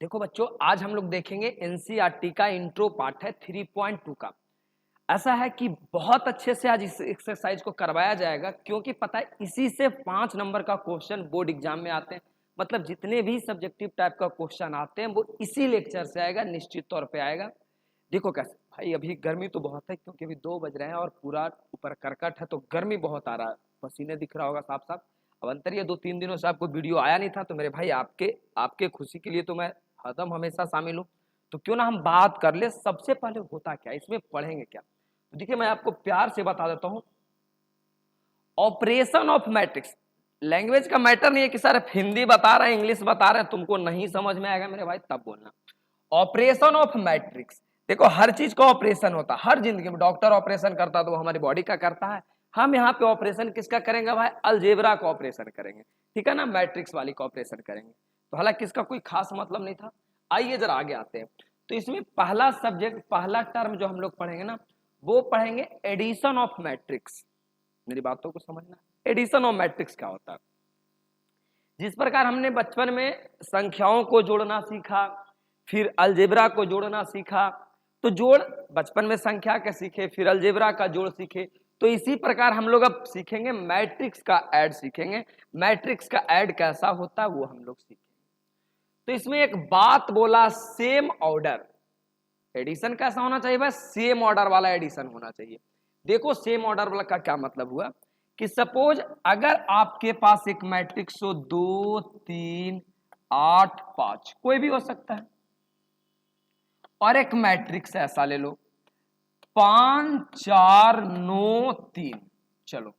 देखो बच्चों, आज हम लोग देखेंगे एनसीईआरटी का इंट्रो पार्ट है 3.2 का। ऐसा है कि बहुत अच्छे से आज इस एक्सरसाइज को करवाया जाएगा, क्योंकि पता है इसी से 5 नंबर का क्वेश्चन बोर्ड एग्जाम में आते हैं। मतलब जितने भी सब्जेक्टिव टाइप का क्वेश्चन आते हैं वो इसी लेक्चर से आएगा, निश्चित तौर पे आएगा। देखो कैसे भाई, अभी गर्मी तो बहुत है क्योंकि अभी 2 बज रहे हैं और पूरा ऊपर करकट है, तो गर्मी बहुत आ रहा है, पसीने दिख रहा होगा साफ साफ। अब अंतर ये 2-3 दिनों से आपको वीडियो आया नहीं था, तो मेरे भाई आपके आपके खुशी के लिए तो मैं हरदम हमेशा शामिल हूँ। तो क्यों ना हम बात कर ले, सबसे पहले होता क्या, इसमें पढ़ेंगे क्या। तो देखिए मैं आपको प्यार से बता देता हूँ, ऑपरेशन ऑफ मैट्रिक्स। लैंग्वेज का मैटर नहीं है कि सर हिंदी बता रहे हैं, इंग्लिश बता रहे हैं, तुमको नहीं समझ में आएगा मेरे भाई तब बोलना। ऑपरेशन ऑफ मैट्रिक्स, देखो हर चीज का ऑपरेशन होता है, हर जिंदगी में डॉक्टर ऑपरेशन करता है तो हमारी बॉडी का करता है। हम यहाँ पे ऑपरेशन किसका करेंगे भाई, अलजेब्रा का ऑपरेशन करेंगे, ठीक है ना, मैट्रिक्स वाली का ऑपरेशन करेंगे। तो हालांकि इसका कोई खास मतलब नहीं था। आइए जरा आगे आते हैं। तो इसमें पहला सब्जेक्ट, पहला टर्म जो हम लोग पढ़ेंगे ना, वो पढ़ेंगे एडिशन ऑफ मैट्रिक्स। मेरी बातों को समझना, एडिशन ऑफ मैट्रिक्स क्या होता है। जिस प्रकार हमने बचपन में संख्याओं को जोड़ना सीखा, फिर अलजेब्रा को जोड़ना सीखा, तो जोड़ बचपन में संख्या के सीखे, फिर अलजेब्रा का जोड़ सीखे, तो इसी प्रकार हम लोग अब सीखेंगे मैट्रिक्स का ऐड सीखेंगे। मैट्रिक्स का ऐड कैसा होता है वो हम लोग सीखेंगे। तो इसमें एक बात बोला, सेम ऑर्डर। एडिशन कैसा होना चाहिए भाई, सेम ऑर्डर वाला एडिशन होना चाहिए। देखो सेम ऑर्डर वाला का क्या मतलब हुआ कि सपोज अगर आपके पास एक मैट्रिक्स हो 2 3 8 5, कोई भी हो सकता है, और एक मैट्रिक्स ऐसा ले लो 5 4 9 3। चलो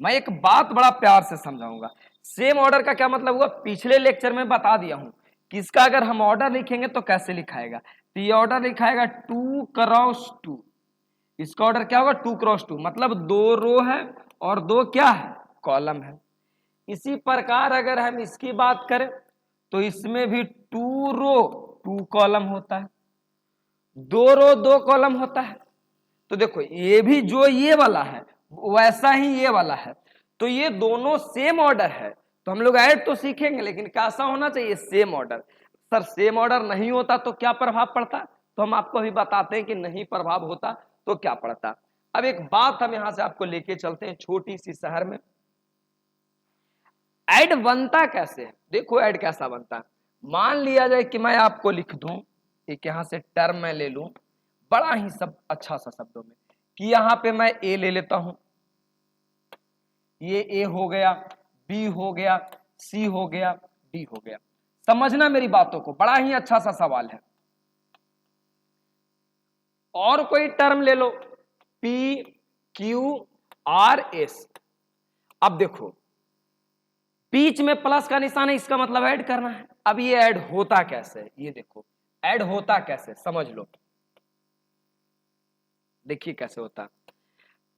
मैं एक बात बड़ा प्यार से समझाऊंगा। सेम ऑर्डर का क्या मतलब हुआ, पिछले लेक्चर में बता दिया हूं कि इसका अगर हम ऑर्डर लिखेंगे तो कैसे लिखाएगा। तो ये ऑर्डर लिखाएगा 2 क्रॉस 2। इसका ऑर्डर क्या होगा, 2 क्रॉस 2, मतलब 2 रो है और 2 क्या है, कॉलम है। इसी प्रकार अगर हम इसकी बात करें तो इसमें भी 2 रो 2 कॉलम होता है, 2 रो 2 कॉलम होता है। तो देखो ये भी जो ये वाला है वैसा ही ये वाला है, तो ये दोनों सेम ऑर्डर है। तो हम लोग ऐड तो सीखेंगे, लेकिन कैसा होना चाहिए, same order. Sir same order नहीं होता तो क्या प्रभाव पड़ता, तो हम आपको अभी बताते हैं कि नहीं प्रभाव होता तो क्या पड़ता। अब एक बात हम यहां से आपको लेके चलते हैं छोटी सी शहर में। ऐड बनता कैसे है, देखो ऐड कैसा बनता है। मान लिया जाए कि मैं आपको लिख दूं, एक यहां से टर्म मैं ले लूं बड़ा ही सब अच्छा सा शब्दों में, कि यहां पे मैं ए ले लेता हूं, ये ए हो गया, बी हो गया, सी हो गया, डी हो गया। समझना मेरी बातों को, बड़ा ही अच्छा सा सवाल है। और कोई टर्म ले लो, पी क्यू आर एस। अब देखो बीच में प्लस का निशान है, इसका मतलब ऐड करना है। अब ये ऐड होता कैसे है, ये देखो ऐड होता कैसे, समझ लो। देखिए कैसे होता है।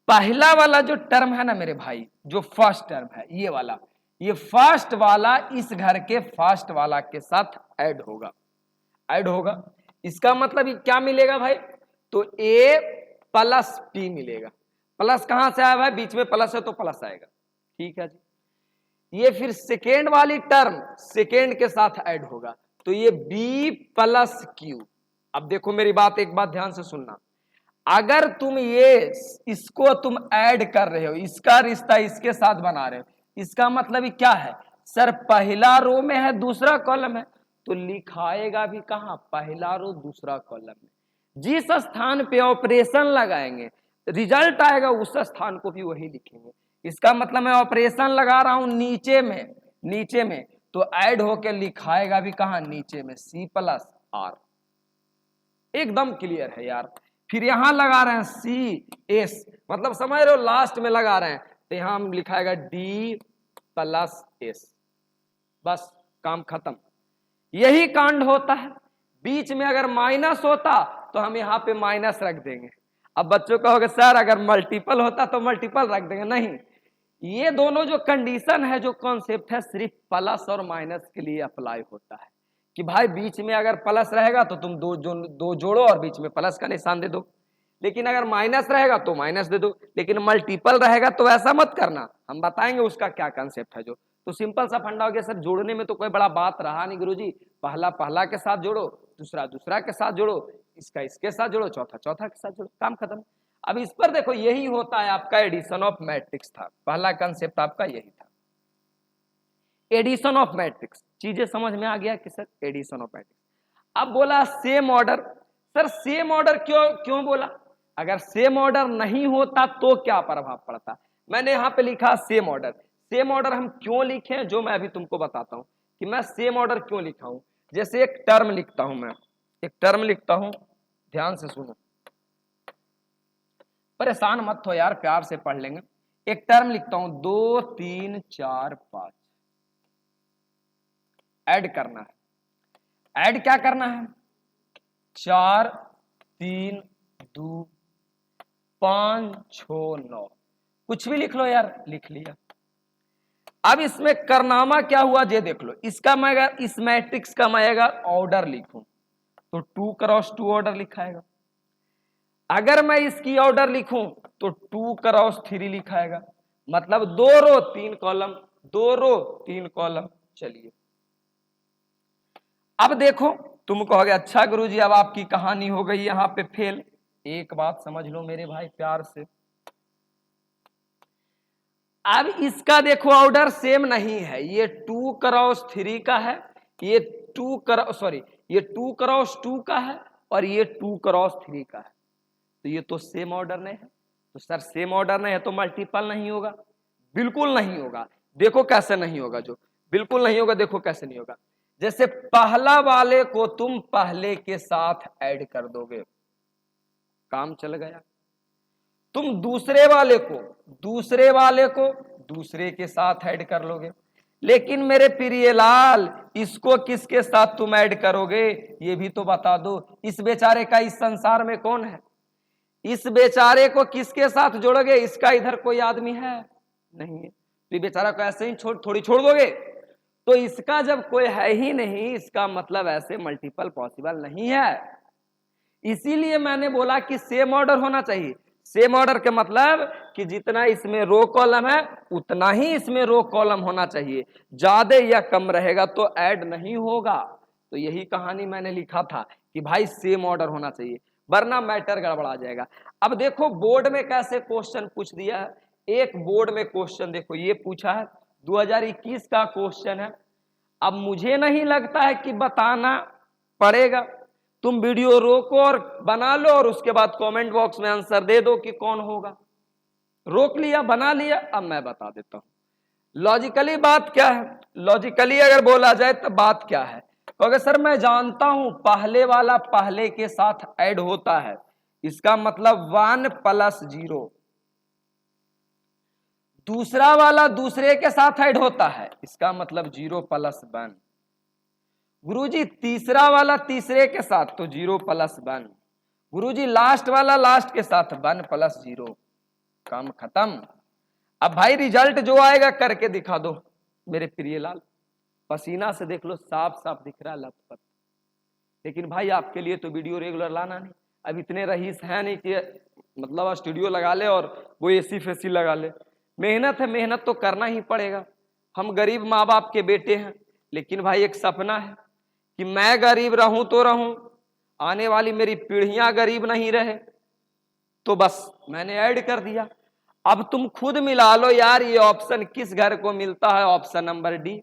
पहला वाला जो टर्म है ना मेरे भाई, जो फर्स्ट टर्म है ये वाला, ये फर्स्ट वाला इस घर के फर्स्ट वाला के साथ ऐड होगा, ऐड होगा। इसका मतलब क्या मिलेगा भाई, तो ए प्लस पी मिलेगा। प्लस कहां से आया भाई, बीच में प्लस है तो प्लस आएगा, ठीक है जी। ये फिर सेकेंड वाली टर्म सेकेंड के साथ ऐड होगा, तो ये बी प्लस क्यू। अब देखो मेरी बात एक बात ध्यान से सुनना, अगर तुम ये इसको तुम ऐड कर रहे हो, इसका रिश्ता इसके साथ बना रहे हो, इसका मतलब ही क्या है, सर पहला रो में है दूसरा कॉलम है, तो लिखाएगा भी कहां, पहला रो दूसरा कॉलम में। जिस स्थान पे ऑपरेशन लगाएंगे रिजल्ट आएगा उस स्थान को भी वही लिखेंगे। इसका मतलब मैं ऑपरेशन लगा रहा हूं नीचे में, नीचे में, तो ऐड होके लिखाएगा भी कहां, नीचे में, सी प्लस आर। एकदम क्लियर है यार। फिर यहां लगा रहे हैं सी एस, मतलब समझ रहे हो लास्ट में लगा रहे हैं, तो यहां हम लिखाएगा डी प्लस एस, बस काम खत्म। यही कांड होता है। बीच में अगर माइनस होता तो हम यहाँ पे माइनस रख देंगे। अब बच्चों कहोगे सर अगर मल्टीपल होता तो मल्टीपल रख देंगे, नहीं, ये दोनों जो कंडीशन है, जो कॉन्सेप्ट है, सिर्फ प्लस और माइनस के लिए अप्लाई होता है। कि भाई बीच में अगर प्लस रहेगा तो तुम दो जोड़ो और बीच में प्लस का निशान दे दो, लेकिन अगर माइनस रहेगा तो माइनस दे दो, लेकिन मल्टीपल रहेगा तो ऐसा मत करना। हम बताएंगे उसका क्या कंसेप्ट है जो। तो सिंपल सा फंडा हो गया सर, जोड़ने में तो कोई बड़ा बात रहा नहीं गुरुजी, पहला पहला के साथ जोड़ो, दूसरा दूसरा के साथ जोड़ो, इसका इसके साथ जोड़ो, चौथा चौथा के साथ जोड़ो, काम खत्म। अब इस पर देखो, यही होता है आपका एडिशन ऑफ मैट्रिक्स था, पहला कंसेप्ट आपका यही था, एडिशन ऑफ मैट्रिक्स। चीजें समझ में आ गया कि सर एडिशन ऑफ मैट्रिक्स। अब बोला same order, sir same order क्यों बोला? अगर सेम ऑर्डर नहीं होता तो क्या प्रभाव पड़ता? मैंने यहां पे लिखा सेम ऑर्डर। सेम ऑर्डर हम क्यों लिखे, जो मैं अभी तुमको बताता हूं कि मैं सेम ऑर्डर क्यों लिखा हूं। जैसे एक टर्म लिखता हूं, मैं एक टर्म लिखता हूं, ध्यान से सुनो, परेशान मत हो यार, प्यार से पढ़ लेंगे। एक टर्म लिखता हूं 2 3 4 5, ऐड करना है। ऐड क्या करना है? 4 3 2 5 6 9, कुछ भी लिख लो यार, लिख लिया। अब इसमें करनामा क्या हुआ ये देख लो। इसका मैं अगर इस मैट्रिक्स का मैं अगर ऑर्डर लिखूं तो 2 क्रॉस 2 ऑर्डर लिखाएगा। अगर मैं इसकी ऑर्डर लिखूं तो 2 क्रॉस 3 लिखाएगा, मतलब 2 रो 3 कॉलम, 2 रो 3 कॉलम। चलिए अब देखो, तुम कहोगे अच्छा गुरुजी अब आपकी कहानी हो गई यहां पे फेल। एक बात समझ लो मेरे भाई प्यार से, अब इसका देखो ऑर्डर सेम नहीं है, ये 2 क्रॉस 3 का है, ये 2 क्रॉस 2 का है, और ये 2 क्रॉस 3 का है। तो ये तो सेम ऑर्डर नहीं है। तो सर सेम ऑर्डर नहीं है तो मल्टीपल नहीं होगा, बिल्कुल नहीं होगा। देखो कैसे नहीं होगा, जो बिल्कुल नहीं होगा, देखो कैसे नहीं होगा। जैसे पहला वाले को तुम पहले के साथ ऐड कर दोगे, काम चल गया। तुम दूसरे वाले को दूसरे के साथ ऐड कर लोगे, लेकिन मेरे प्रिय लाल इसको किसके साथ तुम ऐड करोगे ये भी तो बता दो। इस बेचारे का इस संसार में कौन है? इस बेचारे को किसके साथ जोड़ोगे? इसका इधर कोई आदमी है नहीं है, तो ये बेचारा को ऐसे ही थोड़ी छोड़ दोगे। तो इसका जब कोई है ही नहीं, इसका मतलब ऐसे मल्टीपल पॉसिबल नहीं है। इसीलिए मैंने बोला कि सेम ऑर्डर होना चाहिए। सेम ऑर्डर के मतलब कि जितना इसमें रो कॉलम है उतना ही इसमें रो कॉलम होना चाहिए, ज्यादा या कम रहेगा तो ऐड नहीं होगा। तो यही कहानी मैंने लिखा था कि भाई सेम ऑर्डर होना चाहिए, वरना मैटर गड़बड़ा जाएगा। अब देखो बोर्ड में कैसे क्वेश्चन पूछ दिया है। एक बोर्ड में क्वेश्चन देखो ये पूछा है, 2021 का क्वेश्चन है। अब मुझे नहीं लगता है कि बताना पड़ेगा, तुम वीडियो रोको और बना लो और उसके बाद कमेंट बॉक्स में आंसर दे दो कि कौन होगा। रोक लिया, बना लिया, अब मैं बता देता हूं लॉजिकली बात क्या है। लॉजिकली अगर बोला जाए तो बात क्या है, क्योंकि सर मैं जानता हूं पहले वाला पहले के साथ ऐड होता है, इसका मतलब 1 + 0। दूसरा वाला दूसरे के साथ ऐड होता है, इसका मतलब 0 + 1। गुरुजी तीसरा वाला तीसरे के साथ तो 0 + 1। गुरुजी लास्ट वाला लास्ट के साथ 1 + 0, काम खत्म। अब भाई रिजल्ट जो आएगा करके दिखा दो मेरे प्रिय लाल, पसीना से देख लो साफ साफ दिख रहा है लथपथ। लेकिन भाई आपके लिए तो वीडियो रेगुलर लाना नहीं, अब इतने रईस है नहीं कि मतलब स्टूडियो लगा ले और वो एसी फेसी लगा ले। मेहनत है, मेहनत तो करना ही पड़ेगा। हम गरीब माँ बाप के बेटे हैं, लेकिन भाई एक सपना है कि मैं गरीब रहूं तो रहूं, आने वाली मेरी पीढ़ियां गरीब नहीं रहे। तो बस मैंने ऐड कर दिया। अब तुम खुद मिला लो यार, ये ऑप्शन किस घर को मिलता है? Option number D.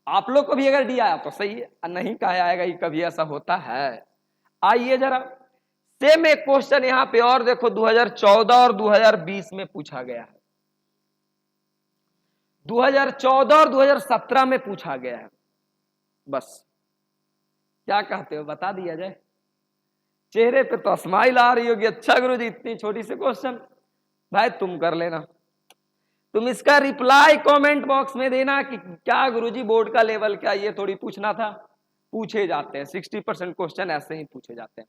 आप लोग को भी अगर डी आया तो सही है, नहीं कहा आएगा, ये कभी ऐसा होता है? आइए जरा सेम एक क्वेश्चन यहां पे और देखो, 2014 और 2020 में पूछा गया है, 2014 और 2017 में पूछा गया है। बस क्या कहते हो, बता दिया जाए? चेहरे पे तो स्माइल आ रही होगी, अच्छा गुरुजी इतनी छोटी सी क्वेश्चन। भाई तुम कर लेना, तुम इसका रिप्लाई कमेंट बॉक्स में देना कि क्या गुरुजी बोर्ड का लेवल क्या, ये थोड़ी पूछना था। पूछे जाते हैं 60% क्वेश्चन ऐसे ही पूछे जाते हैं।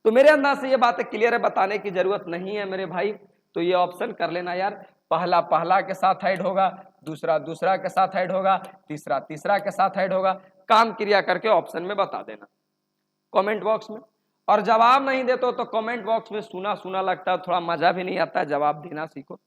तो मेरे अंदाज से ये बातें क्लियर है, बताने की जरूरत नहीं है मेरे भाई। तो ये ऑप्शन कर लेना यार, पहला पहला के साथ ऐड होगा, दूसरा दूसरा के साथ ऐड होगा, तीसरा तीसरा के साथ ऐड होगा। काम क्रिया करके ऑप्शन में बता देना कमेंट बॉक्स में। और जवाब नहीं देते तो कमेंट बॉक्स में सुना सुना लगता है, थोड़ा मजा भी नहीं आता है, जवाब देना सीखो।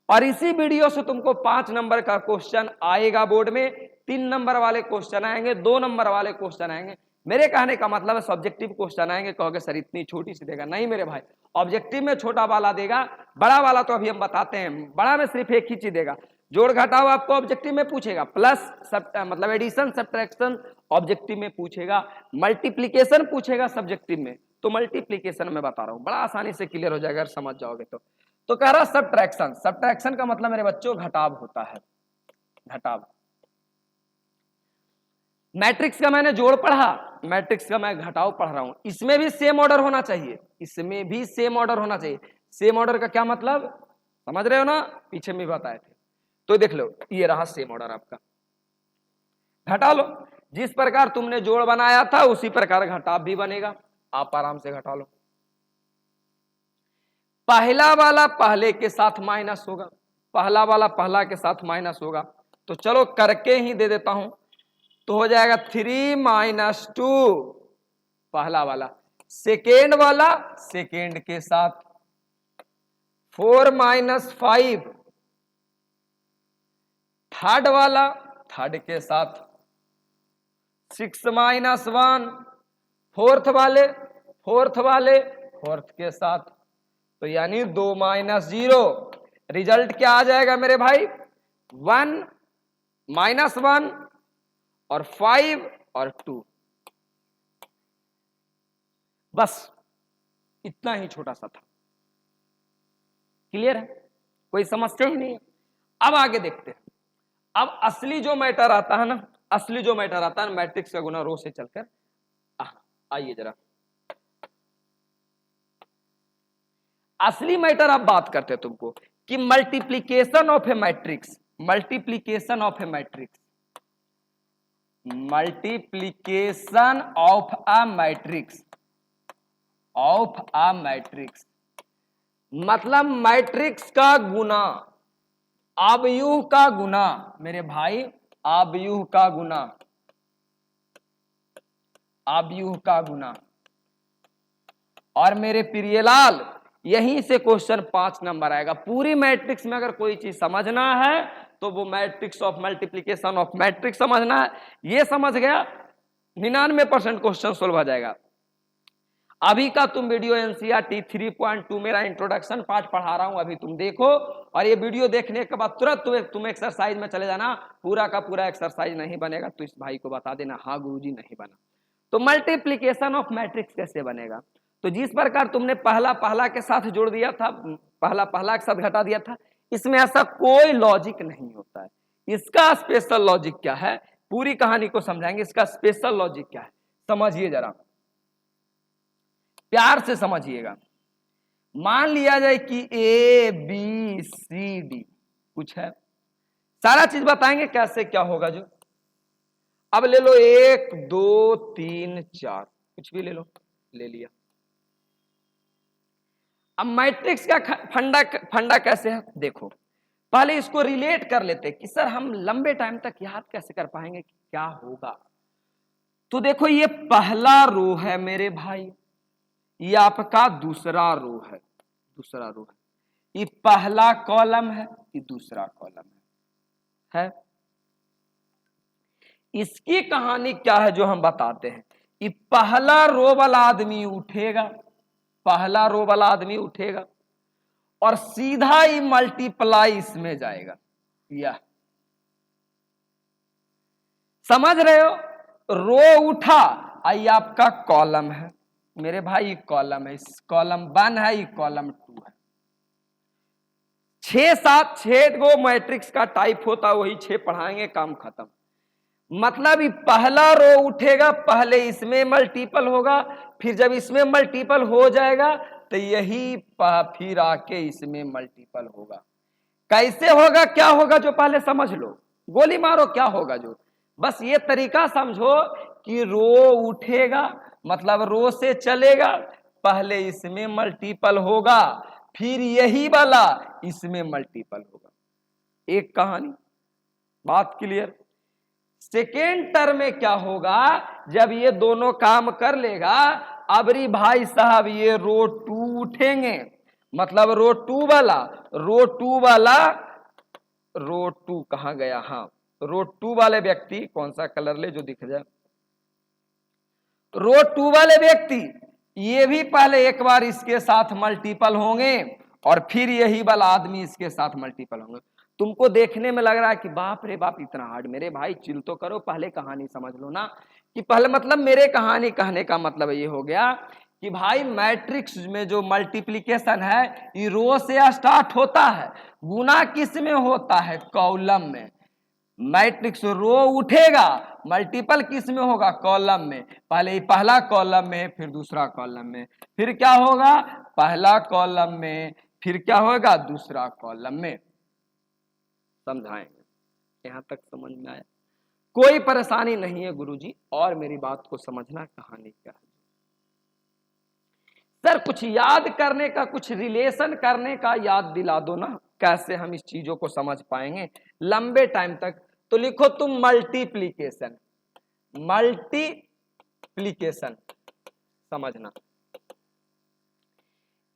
और इसी वीडियो से तुमको 5 नंबर का क्वेश्चन आएगा बोर्ड में, 3 नंबर वाले क्वेश्चन आएंगे, 2 नंबर वाले क्वेश्चन आएंगे। मेरे कहने का मतलब है सब्जेक्टिव क्वेश्चन आएंगे। कहोगे सर इतनी छोटी सी देगा, नहीं मेरे भाई, ऑब्जेक्टिव में छोटा वाला देगा, बड़ा वाला तो अभी हम बताते हैं। बड़ा में सिर्फ एक ही चीज देगा, जोड़ घटाव आपको ऑब्जेक्टिव में पूछेगा, प्लस मतलब एडिशन सब्ट्रैक्शन ऑब्जेक्टिव में पूछेगा, मल्टीप्लीकेशन पूछेगा सब्जेक्टिव में। तो मल्टीप्लीकेशन में बता रहा हूं, बड़ा आसानी से क्लियर हो जाएगा अगर समझ जाओगे तो कह रहा सब्ट्रैक्शन। सब्ट्रैक्शन का मतलब मेरे बच्चों घटाव होता है, घटाव। मैट्रिक्स का मैंने जोड़ पढ़ा, मैट्रिक्स का मैं घटाव पढ़ रहा हूं। इसमें भी सेम ऑर्डर होना चाहिए, इसमें भी सेम ऑर्डर होना चाहिए। सेम ऑर्डर का क्या मतलब समझ रहे हो ना, पीछे में बताए थे। तो देख लो, ये रहा सेम ऑर्डर आपका, घटा लो। जिस प्रकार तुमने जोड़ बनाया था उसी प्रकार घटाव भी बनेगा, आप आराम से घटा लो। पहला वाला पहले के साथ माइनस होगा, पहला वाला पहला के साथ माइनस होगा। तो चलो करके ही दे देता हूं, तो हो जाएगा 3 - 2 पहला वाला, सेकेंड वाला सेकेंड के साथ 4 - 5, थर्ड वाला थर्ड के साथ 6 - 1, फोर्थ वाले फोर्थ के साथ, तो यानी 2 - 0। रिजल्ट क्या आ जाएगा मेरे भाई, 1 - 1 और 5 और 2। बस इतना ही छोटा सा था, क्लियर है, कोई समस्या ही नहीं है। अब आगे देखते हैं। अब असली जो मैटर आता है ना, असली जो मैटर आता है मैट्रिक्स का गुना रो से चलकर, आइए जरा असली मैटर अब बात करते हैं तुमको कि multiplication of A matrix, multiplication of A matrix, multiplication of a matrix, of a matrix मतलब मैट्रिक्स का गुना, अवयुह का गुना मेरे भाई, अवयुह का गुना, अवयुह का गुना। और मेरे प्रियलाल यहीं से क्वेश्चन 5 नंबर आएगा। पूरी मैट्रिक्स में अगर कोई चीज समझना है तो वो matrix of multiplication of matrix समझना है। ये समझ गया 99% क्वेश्चन सोल्व हो जाएगा। अभी का तुम वीडियो एनसीईआरटी 3.2 मेरा इंट्रोडक्शन पार्ट पढ़ा रहा हूं, अभी तुम देखो, और ये वीडियो देखने के बाद तुरंत तुम एक्सरसाइज में चले जाना। पूरा का पूरा एक्सरसाइज नहीं बनेगा तो इस भाई को बता देना, हाँ गुरुजी नहीं बना। तो मल्टीप्लीकेशन ऑफ मैट्रिक्स कैसे बनेगा, तो जिस प्रकार तुमने पहला के साथ जोड़ दिया था, पहला के साथ घटा दिया था, इसमें ऐसा कोई लॉजिक नहीं होता है। इसका स्पेशल लॉजिक क्या है, पूरी कहानी को समझाएंगे। इसका स्पेशल लॉजिक क्या है समझिए जरा, प्यार से समझिएगा। मान लिया जाए कि ABCD कुछ है, सारा चीज बताएंगे कैसे क्या होगा जो। अब ले लो 1 2 3 4 कुछ भी ले लो, ले लिया। अब मैट्रिक्स का फंडा कैसे है देखो, पहले इसको रिलेट कर लेते कि सर हम लंबे टाइम तक याद कैसे कर पाएंगे कि क्या होगा। तो देखो ये पहला रो है मेरे भाई, ये आपका दूसरा रो है, दूसरा रो है, ये पहला कॉलम है, ये दूसरा कॉलम है। इसकी कहानी क्या है जो हम बताते हैं, ये पहला रो वाला आदमी उठेगा, पहला रो वाला आदमी उठेगा और सीधा ही मल्टीप्लाई इसमें जाएगा। यह समझ रहे हो, रो उठा, आई आपका कॉलम है मेरे भाई, ये कॉलम है, इस कॉलम 1 है, ये कॉलम 2 है। 6 गो मैट्रिक्स का टाइप होता है, वही 6 पढ़ाएंगे, काम खत्म। मतलब ये पहला रो उठेगा, पहले इसमें मल्टीपल होगा, फिर जब इसमें मल्टीपल हो जाएगा तो यही फिर आके इसमें मल्टीपल होगा। कैसे होगा, क्या होगा जो पहले समझ लो, गोली मारो क्या होगा जो, बस ये तरीका समझो कि रो उठेगा मतलब रो से चलेगा, पहले इसमें मल्टीपल होगा, फिर यही वाला इसमें मल्टीपल होगा। एक कहानी, बात क्लियर। सेकेंड टर्म में क्या होगा, जब ये दोनों काम कर लेगा, अबरी भाई साहब ये रो 2 उठेंगे, मतलब रो टू कहां गया, हाँ रो टू वाले व्यक्ति, कौन सा कलर ले जो दिख जाए, रो टू वाले व्यक्ति ये भी पहले एक बार इसके साथ मल्टीपल होंगे और फिर यही वाला आदमी इसके साथ मल्टीपल होंगे। तुमको देखने में लग रहा है कि बाप रे बाप इतना हार्ड, मेरे भाई चिल तो करो, पहले कहानी समझ लो ना। कि पहले मतलब मेरे कहानी कहने का मतलब ये हो गया कि भाई मैट्रिक्स में जो मल्टीप्लिकेशन है ये रो से स्टार्ट होता है, गुना किस में होता है, कॉलम में। मैट्रिक्स रो उठेगा, मल्टीपल किस में होगा, कॉलम में। पहले पहला कॉलम में, फिर दूसरा कॉलम में, फिर क्या होगा, पहला कॉलम में, फिर क्या होगा, दूसरा कॉलम में। समझाएंगे, यहां तक समझ में आया? कोई परेशानी नहीं है गुरुजी, और मेरी बात को समझना कहानी क्या है। सर कुछ याद करने का, कुछ रिलेशन करने का याद दिला दो ना, कैसे हम इस चीजों को समझ पाएंगे लंबे टाइम तक। तो लिखो तुम मल्टीप्लिकेशन, मल्टीप्लिकेशन समझना।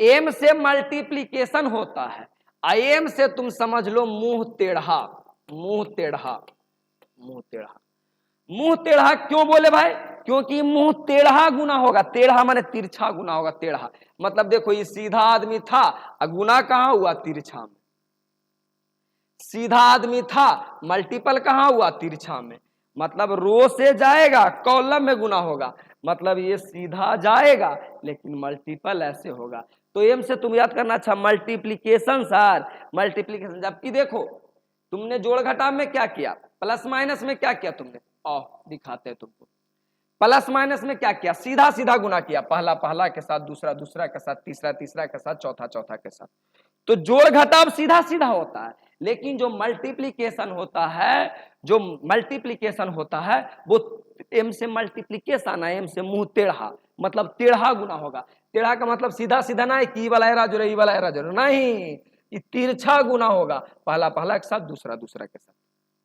एम से मल्टीप्लिकेशन होता है, एम से तुम समझ लो मुंह टेढ़ा, मुंह टेढ़ा, मुंह टेढ़ा। मुंह टेढ़ा क्यों बोले भाई, क्योंकि मुंह टेढ़ा गुना होगा, टेढ़ा माने तिरछा गुना होगा, टेढ़ा मतलब देखो ये सीधा आदमी था, गुना कहां हुआ, तिरछा में। सीधा आदमी था, मल्टीपल कहां हुआ, तिरछा में। मतलब रो से जाएगा, कॉलम में गुना होगा, मतलब ये सीधा जाएगा लेकिन मल्टीपल ऐसे होगा। तो एम से तुम याद करना, अच्छा मल्टीप्लिकेशन सर, मल्टीप्लिकेशन। जबकि देखो तुमने जोड़ घटाव में क्या किया, प्लस माइनस में क्या किया तुमने, दिखाते हैं तुमको। प्लस माइनस में क्या किया, सीधा सीधा गुना किया, पहला पहला के साथ, दूसरा दूसरा के साथ, तीसरा तीसरा के साथ, चौथा चौथा के साथ। तो जोड़ घटाव सीधा सीधा होता है, लेकिन जो मल्टीप्लिकेशन होता है, जो मल्टीप्लिकेशन होता है वो एम से मल्टीप्लिकेशन है, एम से मुंह टेढ़ा, मतलब टेढ़ा गुना होगा। टेढ़ा का मतलब सीधा सीधा ना है कि वाला एरा जोड़े ई वाला एरा जोड़े, नहीं, तिरछा गुना होगा, पहला पहला के साथ, दूसरा दूसरा के साथ।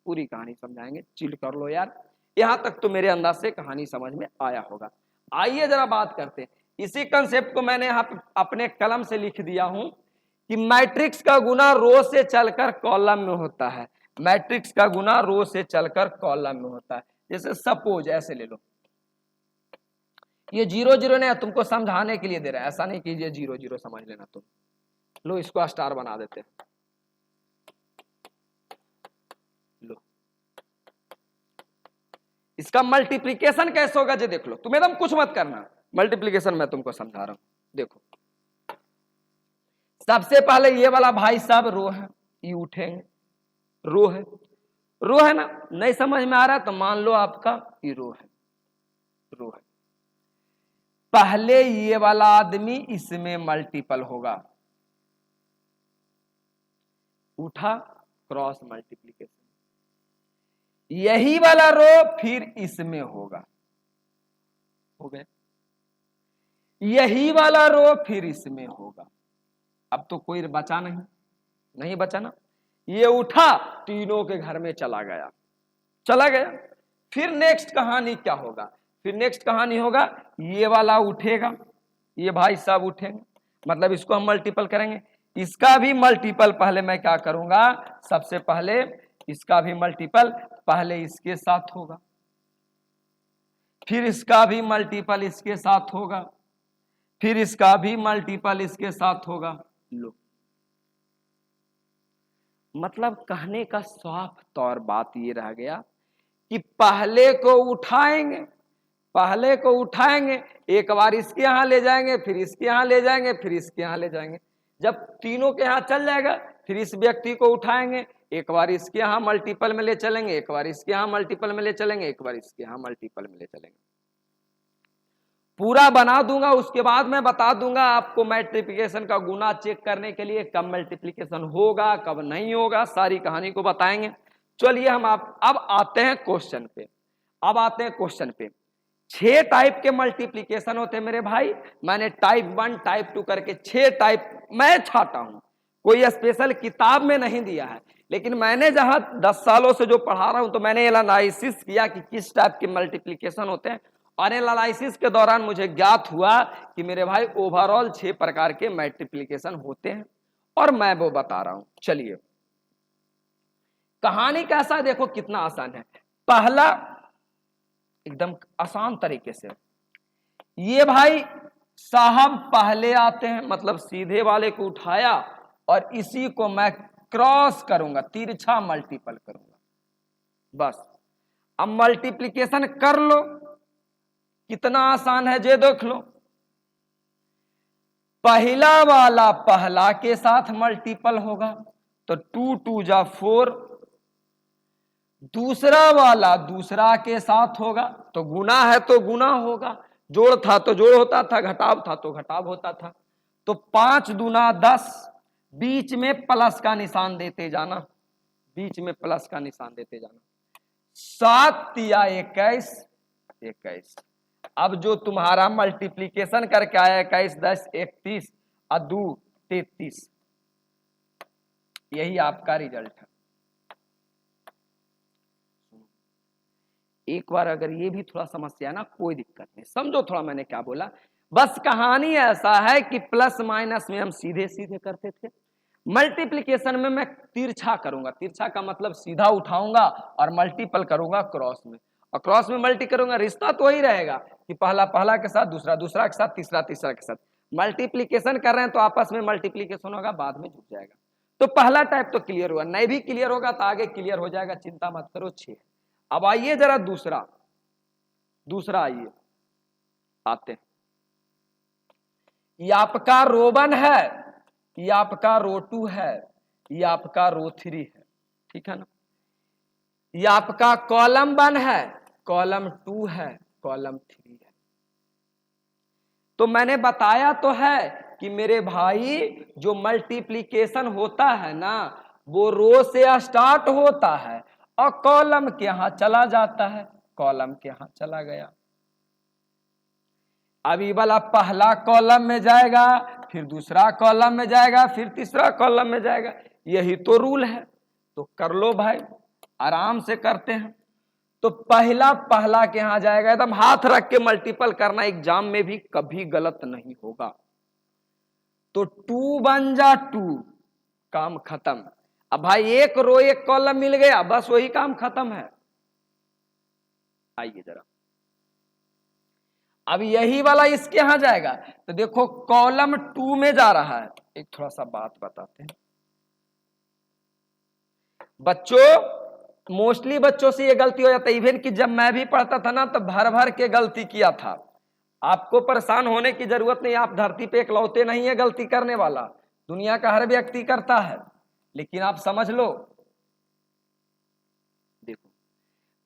पूरी कहानी समझाएंगे, चिल कर लो यार। यहां तक तो मेरे अंदाज से कहानी समझ में आया होगा। आइए जरा बात करते हैं, इसी कंसेप्ट को मैंने यहाँ पे अपने कलम से लिख दिया हूं कि मैट्रिक्स का गुना रो से चलकर कॉलम में होता है, मैट्रिक्स का गुना रो से चलकर कॉलम में होता है। जैसे सपोज ऐसे ले लो, ये 0 0 ने तुमको समझाने के लिए दे रहा है, ऐसा नहीं कीजिए 0 0 समझ लेना तुम। लो इसको स्टार बना देते हैं, लो इसका मल्टीप्लिकेशन कैसे होगा जे देख लो, तुम एकदम कुछ मत करना, मल्टीप्लिकेशन मैं तुमको समझा रहा हूं। देखो सबसे पहले ये वाला भाई साहब रो है, ये उठेंगे, रो है, रो है ना, नहीं समझ में आ रहा तो मान लो आपका ये रो है, रो है। पहले ये वाला आदमी इसमें मल्टीपल होगा, उठा, क्रॉस मल्टीप्लिकेशन, यही वाला रो फिर इसमें होगा, हो गया, यही वाला रो फिर इसमें होगा। अब तो कोई बचा नहीं, नहीं बचा ना, ये उठा तीनों के घर में चला गया, चला गया। फिर नेक्स्ट कहानी क्या होगा, फिर नेक्स्ट कहानी होगा ये वाला उठेगा, ये भाई साहब उठेंगे, मतलब इसको हम मल्टीपल करेंगे, इसका भी मल्टीपल पहले मैं क्या करूंगा, सबसे पहले इसका भी मल्टीपल पहले इसके साथ होगा, फिर इसका भी मल्टीपल इसके साथ होगा, फिर इसका भी मल्टीपल इसके साथ होगा। लो मतलब कहने का साफ तौर बात ये रह गया कि पहले को उठाएंगे, पहले को उठाएंगे, एक बार इसके यहां ले जाएंगे, फिर इसके यहां ले जाएंगे, फिर इसके यहां ले जाएंगे। जब तीनों के यहां चल जाएगा फिर इस व्यक्ति को उठाएंगे, एक बार इसके यहां मल्टीपल में ले चलेंगे, एक बार इसके यहां मल्टीपल में ले चलेंगे, एक बार इसके यहां मल्टीपल में ले चलेंगे। पूरा बना दूंगा, उसके बाद मैं बता दूंगा आपको मल्टीप्लिकेशन का गुना चेक करने के लिए कब मल्टीप्लिकेशन होगा कब नहीं होगा, सारी कहानी को बताएंगे। चलिए हम अब आते हैं क्वेश्चन पे, अब आते हैं क्वेश्चन पे। 6 टाइप के मल्टीप्लिकेशन होते हैं मेरे भाई, मैंने टाइप 1 टाइप 2 करके 6 टाइप मैं छाटा हूं, कोई स्पेशल किताब में नहीं दिया है, लेकिन मैंने जहां 10 सालों से जो पढ़ा रहा हूं तो मैंने एनालिसिस किया कि किस टाइप के मल्टीप्लिकेशन होते हैं और एनालिसिस के दौरान मुझे ज्ञात हुआ कि मेरे भाई ओवरऑल 6 प्रकार के मल्टीप्लिकेशन होते हैं और मैं वो बता रहा हूं। चलिए कहानी कैसा है, देखो कितना आसान है। पहला एकदम आसान तरीके से, ये भाई साहब पहले आते हैं, मतलब सीधे वाले को उठाया और इसी को मैं क्रॉस करूंगा, तिरछा मल्टीपल करूंगा, बस। अब मल्टीप्लिकेशन कर लो, कितना आसान है ये देख लो। पहला वाला पहला के साथ मल्टीपल होगा तो 2 2 जा 4, दूसरा वाला दूसरा के साथ होगा तो गुना है तो गुना होगा, जोड़ था तो जोड़ होता था, घटाव था तो घटाव होता था। तो 5 दूना 10, बीच में प्लस का निशान देते जाना, बीच में प्लस का निशान देते जाना। 7 तिया 21, 21। अब जो तुम्हारा मल्टीप्लिकेशन करके आया 21 10 31 और 2 33, यही आपका रिजल्ट है। एक बार अगर ये भी थोड़ा समस्या ना, कोई दिक्कत नहीं, समझो थोड़ा मैंने क्या बोला। बस कहानी ऐसा है कि प्लस माइनस में हम सीधे सीधे करते थे, मल्टीप्लिकेशन में मैं तिरछा करूंगा। तिरछा का मतलब सीधा उठाऊंगा और मल्टीपल करूंगा क्रॉस में, और क्रॉस में मल्टी करूंगा। रिश्ता तो वही रहेगा कि पहला पहला के साथ, दूसरा दूसरा के साथ, तीसरा तीसरा के साथ। मल्टीप्लिकेशन कर रहे हैं तो आपस में मल्टीप्लिकेशन होगा, बाद में जुड़ जाएगा। तो पहला टाइप तो क्लियर हुआ, नहीं भी क्लियर होगा तो आगे क्लियर हो जाएगा, चिंता मत करो। 6। अब आइए जरा दूसरा, दूसरा आइए आते हैं। ये आपका रो 1 है, ये आपका रो 2 है, ये आपका रो 3 है, ठीक है ना। ये आपका कॉलम 1 है, कॉलम 2 है, कॉलम 3 है। तो मैंने बताया तो है कि मेरे भाई जो मल्टीप्लिकेशन होता है ना, वो रो से स्टार्ट होता है और कॉलम के यहां चला जाता है, कॉलम के यहां चला गया। अभी वाला पहला कॉलम में जाएगा, फिर दूसरा कॉलम में जाएगा, फिर तीसरा कॉलम में जाएगा, यही तो रूल है। तो कर लो भाई, आराम से करते हैं। तो पहला पहला के यहां जाएगा, एकदम हाथ रख के मल्टीपल करना, एग्जाम में भी कभी गलत नहीं होगा। तो 2 बन जा 2, काम खत्म। अब भाई एक रो एक कॉलम मिल गया, बस वही काम खत्म है। आइए जरा, अब यही वाला इसके यहां जाएगा तो देखो कॉलम 2 में जा रहा है। एक थोड़ा सा बात बताते हैं बच्चों, मोस्टली बच्चों से ये गलती हो जाता है, इवन कि जब मैं भी पढ़ता था ना तो भर भर के गलती किया था। आपको परेशान होने की जरूरत नहीं, आप धरती पे इकलौते नहीं है गलती करने वाला, दुनिया का हर व्यक्ति करता है। लेकिन आप समझ लो, देखो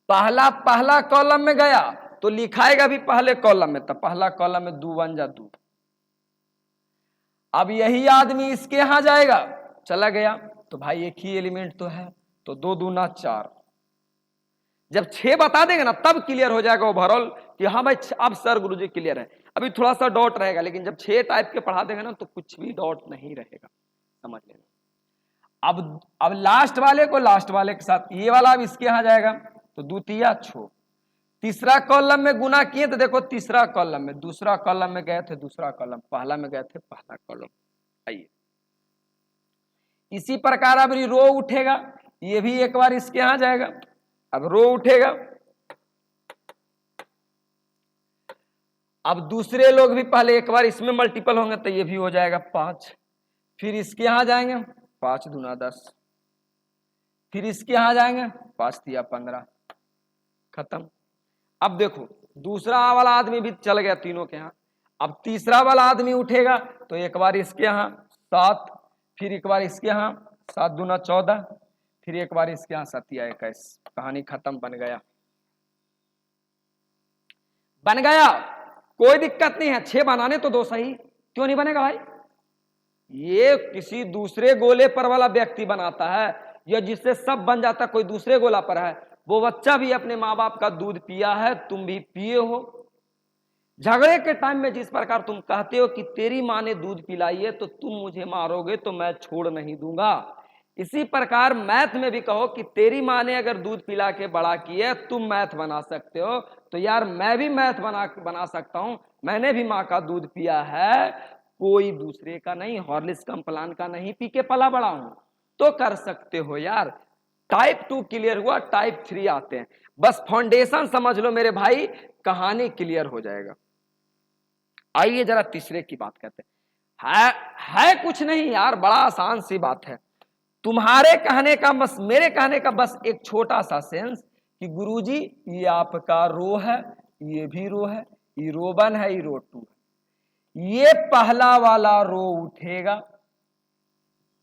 पहला पहला कॉलम में गया तो लिखाएगा भी पहले कॉलम में, तो पहला कॉलम में 2 1 जा 2। अब यही आदमी इसके यहां जाएगा, चला गया तो भाई एक ही एलिमेंट तो है, तो 2 दूना 4। जब 6 बता देंगे ना तब क्लियर हो जाएगा ओवरऑल कि हाँ भाई अब सर गुरुजी क्लियर है। अभी थोड़ा सा डॉट रहेगा, लेकिन जब 6 टाइप के पढ़ा देंगे ना तो कुछ भी डॉट नहीं रहेगा, समझ लेना। अब लास्ट वाले को लास्ट वाले के साथ, ये वाला अब इसके यहां जाएगा तो 2 तिया 6। तीसरा कॉलम में गुना किए तो देखो तीसरा कॉलम में, दूसरा कॉलम में गए थे दूसरा कॉलम, पहला में गए थे पहला कॉलम। आइए इसी प्रकार अब रो उठेगा, ये भी एक बार इसके यहां जाएगा। अब रो उठेगा, अब दूसरे लोग भी पहले एक बार इसमें मल्टीपल होंगे तो ये भी हो जाएगा 5। फिर इसके यहां जाएंगे 5 दूना 10, फिर इसके यहां जाएंगे 5 तिया 15, खत्म। अब देखो दूसरा वाला आदमी भी चल गया तीनों के यहां। अब तीसरा वाला आदमी उठेगा तो एक बार इसके यहां 7, फिर एक बार इसके यहां 7 दूना 14, फिर एक बार इसके यहां 7 तिया 21। कहानी खत्म, बन गया, बन गया, कोई दिक्कत नहीं है। 6 बनाने तो दो सही, क्यों नहीं बनेगा भाई? ये किसी दूसरे गोले पर वाला व्यक्ति बनाता है, या जिससे सब बन जाता, कोई दूसरे गोला पर है। वो बच्चा भी अपने माँ बाप का दूध पिया है, तुम भी पिए हो। झगड़े के टाइम में जिस प्रकार तुम कहते हो कि तेरी माँ ने दूध पिलाई है तो तुम मुझे मारोगे तो मैं छोड़ नहीं दूंगा, इसी प्रकार मैथ में भी कहो कि तेरी माँ ने अगर दूध पिला के बड़ा किया, तुम मैथ बना सकते हो, तो यार मैं भी मैथ बना सकता हूं। मैंने भी माँ का दूध पिया है, कोई दूसरे का नहीं, हॉर्लिक्स कंप्लान का नहीं पी के पला बड़ा हूं, तो कर सकते हो यार। टाइप 2 क्लियर हुआ, टाइप 3 आते हैं। बस फाउंडेशन समझ लो मेरे भाई, कहानी क्लियर हो जाएगा। आइए जरा तीसरे की बात करते हैं। है कुछ नहीं यार, बड़ा आसान सी बात है। तुम्हारे कहने का बस, मेरे कहने का बस एक छोटा सा सेंस कि गुरुजी ये आपका रो है, ये भी रो है, ये रो 1 है, ये रो 2 है। ये पहला वाला रो उठेगा,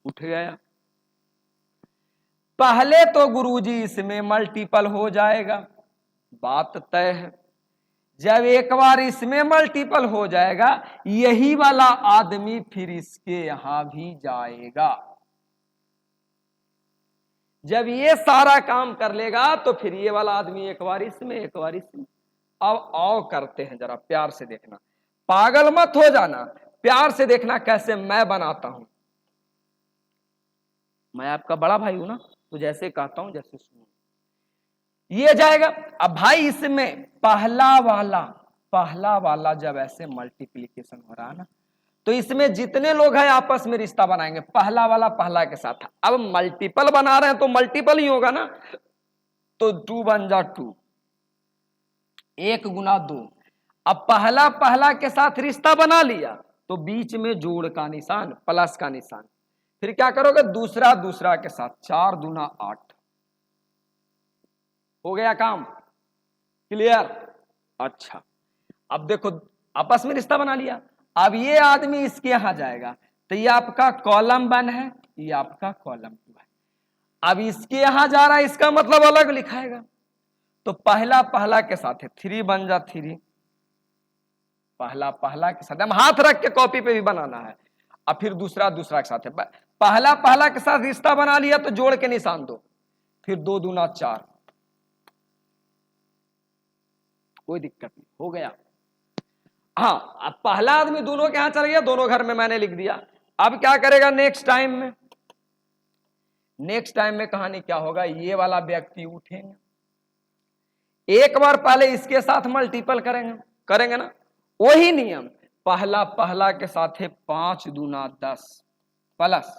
उठ गया। पहले तो गुरुजी इसमें मल्टीपल हो जाएगा, बात तय है। जब एक बार इसमें मल्टीपल हो जाएगा, यही वाला आदमी फिर इसके यहां भी जाएगा। जब ये सारा काम कर लेगा तो फिर ये वाला आदमी एक बार इसमें, एक बार इसमें। अब आओ करते हैं, जरा प्यार से देखना, पागल मत हो जाना, प्यार से देखना कैसे मैं बनाता हूं। मैं आपका बड़ा भाई हूं ना, तो जैसे कहता हूं जैसे सुनो। ये जाएगा। अब भाई इसमें पहला वाला जब ऐसे मल्टीप्लीकेशन हो रहा है ना, तो इसमें जितने लोग हैं आपस में रिश्ता बनाएंगे, पहला वाला पहला के साथ। अब मल्टीपल बना रहे हैं तो मल्टीपल ही होगा ना, तो 2 बन जा 2, 1 गुना 2। अब पहला पहला के साथ रिश्ता बना लिया, तो बीच में जोड़ का निशान, प्लस का निशान। फिर क्या करोगे, दूसरा दूसरा के साथ, 4 दूना 8। हो गया काम क्लियर। अच्छा, अब देखो आपस में रिश्ता बना लिया। अब ये आदमी इसके यहां जाएगा, तो ये आपका कॉलम 1 है, ये आपका कॉलम 2 है। अब इसके यहां जा रहा है, इसका मतलब अलग लिखाएगा। तो पहला पहला के साथ है, 3 बन जा 3, पहला पहला के साथ। हम हाथ रख के कॉपी पे भी बनाना है। अब फिर दूसरा दूसरा के साथ है, पहला पहला के साथ रिश्ता बना लिया तो जोड़ के निशान दो, फिर 2 दूना 4, कोई दिक्कत नहीं, हो गया। हाँ, अब पहला आदमी दोनों के यहां चल गया, दोनों घर में मैंने लिख दिया। अब क्या करेगा नेक्स्ट टाइम में, नेक्स्ट टाइम में कहानी क्या होगा, ये वाला व्यक्ति उठेंगे, एक बार पहले इसके साथ मल्टीपल करेंगे ना, वही नियम, पहला पहला के साथ है 5 दूना 10 प्लस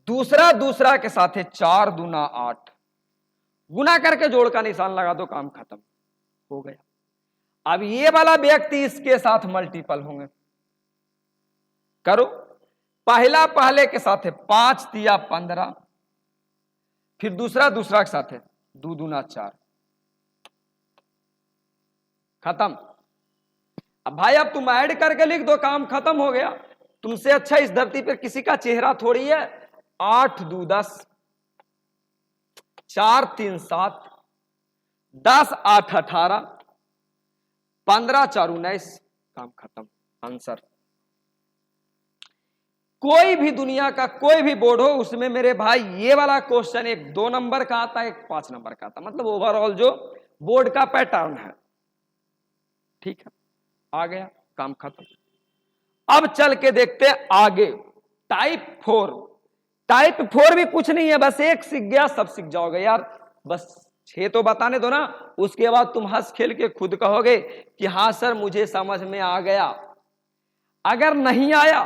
दूसरा दूसरा के साथ है 4 दूना 8, गुना करके जोड़ का निशान लगा दो, काम खत्म हो गया। अब ये वाला व्यक्ति इसके साथ मल्टीपल होंगे, करो। पहला पहले के साथ है 5 तिया 15, फिर दूसरा दूसरा के साथ है 2 दूना 4, खत्म। अब भाई अब तुम ऐड करके लिख दो, काम खत्म हो गया। तुमसे अच्छा इस धरती पर किसी का चेहरा थोड़ी है। 8 2 10, 4 3 7, 10 8 18, 15 4 19, काम खत्म, आंसर। कोई भी दुनिया का कोई भी बोर्ड हो, उसमें मेरे भाई ये वाला क्वेश्चन एक 2 नंबर का आता है, एक 5 नंबर का आता है, मतलब ओवरऑल जो बोर्ड का पैटर्न है। ठीक है, आ गया, काम खत्म। अब चल के देखते हैं आगे, टाइप 4। टाइप 4 भी कुछ नहीं है, बस एक सीख गया सब सीख जाओगे यार। बस 6 तो बताने दो ना, उसके बाद तुम हंस खेल के खुद कहोगे कि हाँ सर मुझे समझ में आ गया। अगर नहीं आया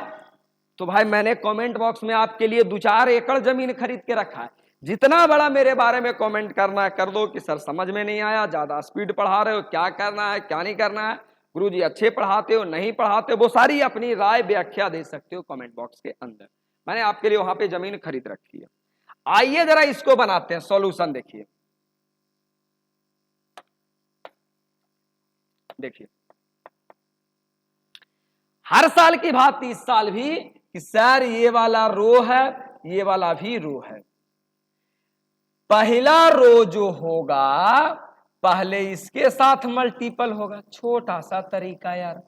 तो भाई मैंने कमेंट बॉक्स में आपके लिए 2-4 एकड़ जमीन खरीद के रखा है। जितना बड़ा मेरे बारे में कमेंट करना है कर दो कि सर समझ में नहीं आया, ज्यादा स्पीड पढ़ा रहे हो, क्या करना है क्या नहीं करना है, गुरुजी अच्छे पढ़ाते हो नहीं पढ़ाते हो, वो सारी अपनी राय व्याख्या दे सकते हो कमेंट बॉक्स के अंदर। मैंने आपके लिए वहां पे जमीन खरीद रखी है। आइए जरा इसको बनाते हैं, सॉल्यूशन देखिए। देखिए हर साल की भांति इस साल भी कि सर ये वाला रो है, ये वाला भी रो है। पहला रो जो होगा पहले इसके साथ मल्टीपल होगा, छोटा सा तरीका यार,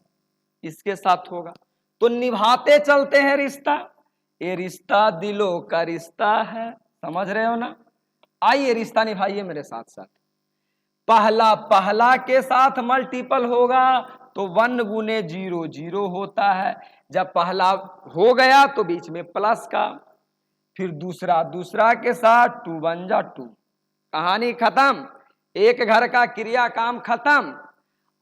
इसके साथ होगा तो निभाते चलते हैं रिश्ता। ये रिश्ता दिलों का रिश्ता है, समझ रहे हो ना। आइए रिश्ता निभाइए मेरे साथ साथ। पहला पहला के साथ मल्टीपल होगा तो 1 गुने 0 0 होता है। जब पहला हो गया तो बीच में प्लस का, फिर दूसरा, दूसरा के साथ 2 1 जा 2, कहानी खत्म, एक घर का क्रिया काम खत्म।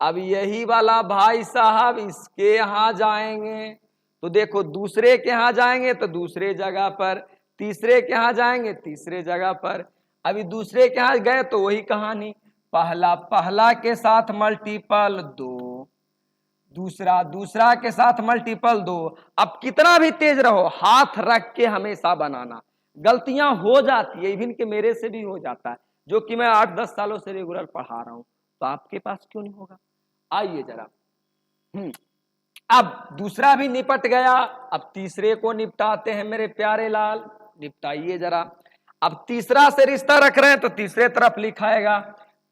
अब यही वाला भाई साहब इसके यहाँ जाएंगे तो देखो दूसरे के यहाँ जाएंगे तो दूसरे जगह पर, तीसरे के यहाँ जाएंगे तीसरे जगह पर। अभी दूसरे के यहाँ गए तो वही कहानी, पहला पहला के साथ मल्टीपल 2, दूसरा दूसरा के साथ मल्टीपल 2। अब कितना भी तेज रहो हाथ रख के हमेशा बनाना, गलतियां हो जाती है, इवन के मेरे से भी हो जाता है, जो कि मैं 8-10 सालों से रेगुलर पढ़ा रहा हूं, तो आपके पास क्यों नहीं होगा। आइए जरा, अब दूसरा भी निपट गया, अब तीसरे को निपटाते हैं मेरे प्यारे लाल, निपटाइए जरा। अब तीसरा से रिश्ता रख रहे हैं तो तीसरे तरफ लिखाएगा,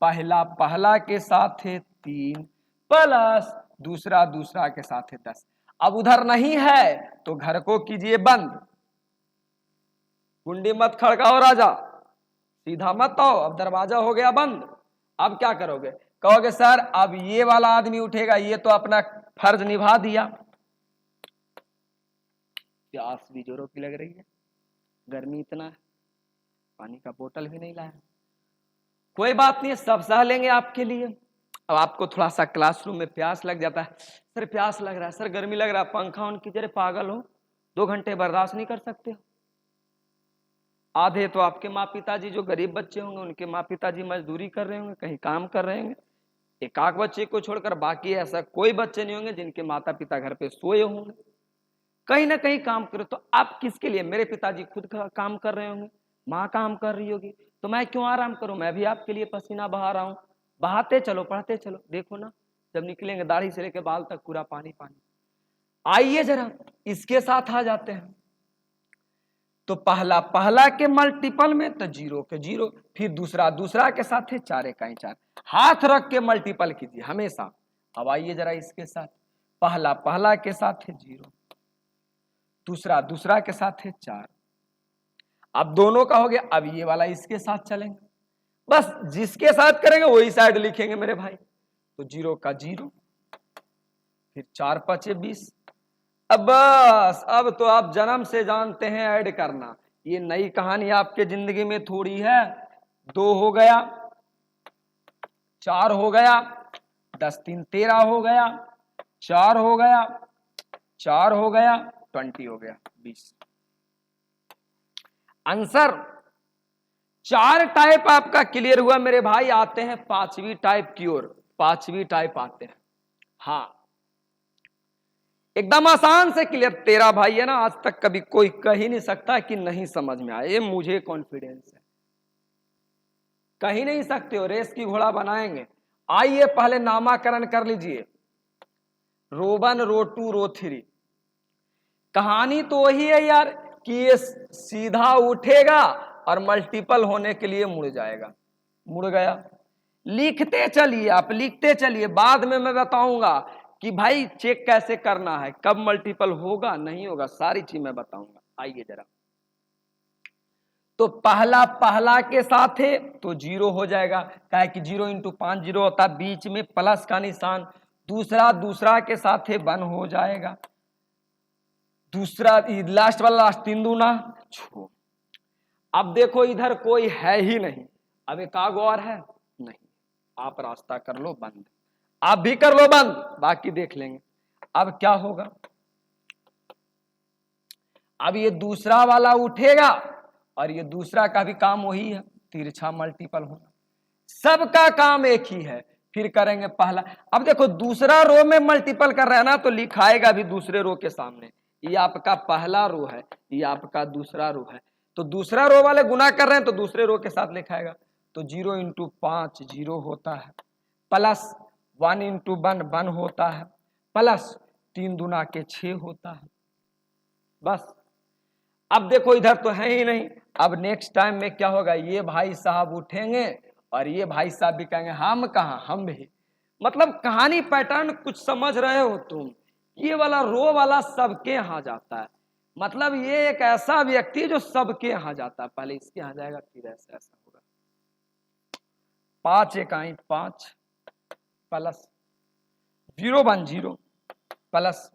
पहला पहला के साथ है 3 प्लस दूसरा दूसरा के साथ है 10। अब उधर नहीं है तो घर को कीजिए बंद, कुंडी मत खड़काओ राजा, सीधा मत आओ, अब दरवाजा हो गया बंद। अब क्या करोगे, कहोगे सर अब ये वाला आदमी उठेगा, ये तो अपना फर्ज निभा दिया। प्यास भी जोरों की लग रही है, गर्मी इतना है, पानी का बोतल भी नहीं लाया। कोई बात नहीं, सब सह लेंगे आपके लिए। अब आपको थोड़ा सा क्लासरूम में प्यास लग जाता है, सर प्यास लग रहा है, सर गर्मी लग रहा है, पंखा ऑन कीजिए, पागल हो 2 घंटे बर्दाश्त नहीं कर सकते हो। आधे तो आपके माँ पिताजी जो गरीब बच्चे होंगे उनके माँ पिताजी मजदूरी कर रहे होंगे, कहीं काम कर रहे होंगे, एक आध बच्चे को छोड़कर बाकी ऐसा कोई बच्चे नहीं होंगे जिनके माता पिता घर पे सोए होंगे, कहीं ना कहीं काम करो। तो आप किसके लिए, मेरे पिताजी खुद काम कर रहे होंगे, माँ काम कर रही होगी, तो मैं क्यों आराम करूं, मैं भी आपके लिए पसीना बहा रहा हूं, बहाते चलो पढ़ते चलो। देखो ना जब निकलेंगे दाढ़ी से लेकर बाल तक पूरा पानी पानी। आइए जरा इसके साथ आ जाते हैं, तो पहला पहला के मल्टीपल में तो 0 के 0, फिर दूसरा दूसरा के साथ है 4 1 4, हाथ रख के मल्टीपल कीजिए हमेशा। अब आइए जरा इसके साथ, पहला पहला के साथ है 0, दूसरा दूसरा के साथ है 4, अब दोनों का हो गया। अब ये वाला इसके साथ चलेंगे, बस जिसके साथ करेंगे वही साइड लिखेंगे मेरे भाई, तो 0 का 0, फिर 4 5 20। अब बस अब तो आप जन्म से जानते हैं ऐड करना, ये नई कहानी आपके जिंदगी में थोड़ी है। 2 हो गया, 4 हो गया, 10 3 13 हो गया, 4 हो गया, 4 हो गया, 20 हो गया 20। आंसर 4 टाइप आपका क्लियर हुआ मेरे भाई। आते हैं 5वीं टाइप की ओर, 5वीं टाइप आते हैं। हाँ एकदम आसान से क्लियर, तेरा भाई है ना, आज तक कभी कोई कह ही नहीं सकता कि नहीं समझ में आए, ये मुझे कॉन्फिडेंस है, कह ही नहीं सकते हो, रेस की घोड़ा बनाएंगे। आइए पहले नामाकरण कर लीजिए, रो 1 रो 2 रो 3। कहानी तो वही है यार कि ये सीधा उठेगा और मल्टीपल होने के लिए मुड़ जाएगा, मुड़ गया। लिखते चलिए, आप लिखते चलिए, बाद में मैं बताऊंगा कि भाई चेक कैसे करना है, कब मल्टीपल होगा नहीं होगा, सारी चीज मैं बताऊंगा। आइए जरा, तो पहला पहला के साथ है तो 0 हो जाएगा, क्या है कि 0 × 5 0 होता है, बीच में प्लस का निशान। दूसरा दूसरा के साथ है 1 हो जाएगा, दूसरा लास्ट वाला लास्ट 3 दूना 6। अब देखो इधर कोई है ही नहीं, अब एक आग और है नहीं, आप रास्ता कर लो बंद, आप भी कर लो बंद, बाकी देख लेंगे। अब क्या होगा, अब ये दूसरा वाला उठेगा और ये दूसरा का भी काम वही है, तिरछा मल्टीपल होना, सबका काम एक ही है। फिर करेंगे पहला, अब देखो दूसरा रो में मल्टीपल कर रहा है ना, तो लिखाएगा भी दूसरे रो के सामने, ये आपका पहला रो है, ये आपका दूसरा रो है, तो दूसरा रो वाले गुना कर रहे हैं तो दूसरे रो के साथ लिखाएगा। तो 0 × 5 0 होता है, प्लस 1 × 1 1 होता है, प्लस 3 दूना के 6 होता है। बस अब देखो इधर तो है ही नहीं, अब नेक्स्ट टाइम में क्या होगा, ये भाई साहब उठेंगे और ये भाई साहब भी कहेंगे हम कहाँ, हम भी। मतलब कहानी पैटर्न कुछ समझ रहे हो तुम, ये वाला रो वाला सबके यहाँ जाता है, मतलब ये एक ऐसा व्यक्ति जो सबके यहाँ जाता है, पहले इसके यहाँ जाएगा फिर ऐसा ऐसा होगा। 5 1 5 प्लस 0 1 0 प्लस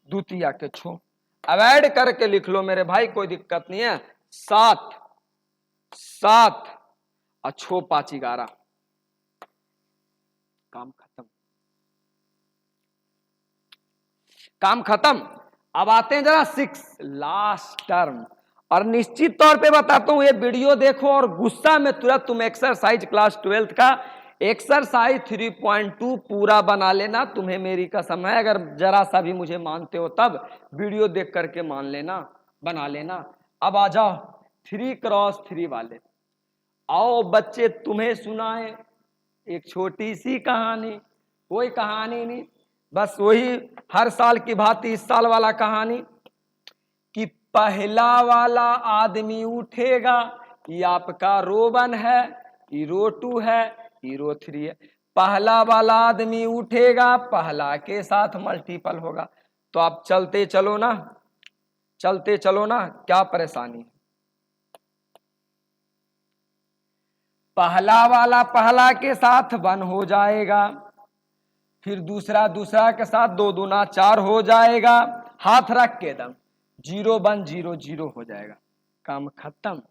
द्वितीया के 6। अब ऐड करके लिख लो मेरे भाई, कोई दिक्कत नहीं है, 7 7 और 6 5 11, काम खत्म, काम खत्म। अब आते हैं जरा 6 लास्ट टर्म। और निश्चित तौर पे बताता हूं, ये वीडियो देखो और गुस्सा में तुरंत तुम एक्सरसाइज क्लास 12th का एक्सरसाइज 3.2 पूरा बना लेना। तुम्हें मेरी कसम है, अगर जरा सा भी मुझे मानते हो तब वीडियो देख करके मान लेना, बना लेना। अब आ जाओ 3x3 वाले। आओ बच्चे, तुम्हें सुनाए एक छोटी सी कहानी। कोई कहानी नहीं, बस वही हर साल की भांति इस साल वाला कहानी कि पहला वाला आदमी उठेगा, ये आपका रो 1 है, ये रो 2 है, ये रो 3 है। पहला वाला आदमी उठेगा, पहला के साथ मल्टीपल होगा। तो आप चलते चलो ना, चलते चलो ना, क्या परेशानी। पहला वाला पहला के साथ 1 हो जाएगा, फिर दूसरा दूसरा के साथ 2 दूना 4 हो जाएगा। हाथ रख के दम 0 1 0 0 हो जाएगा, काम खत्म।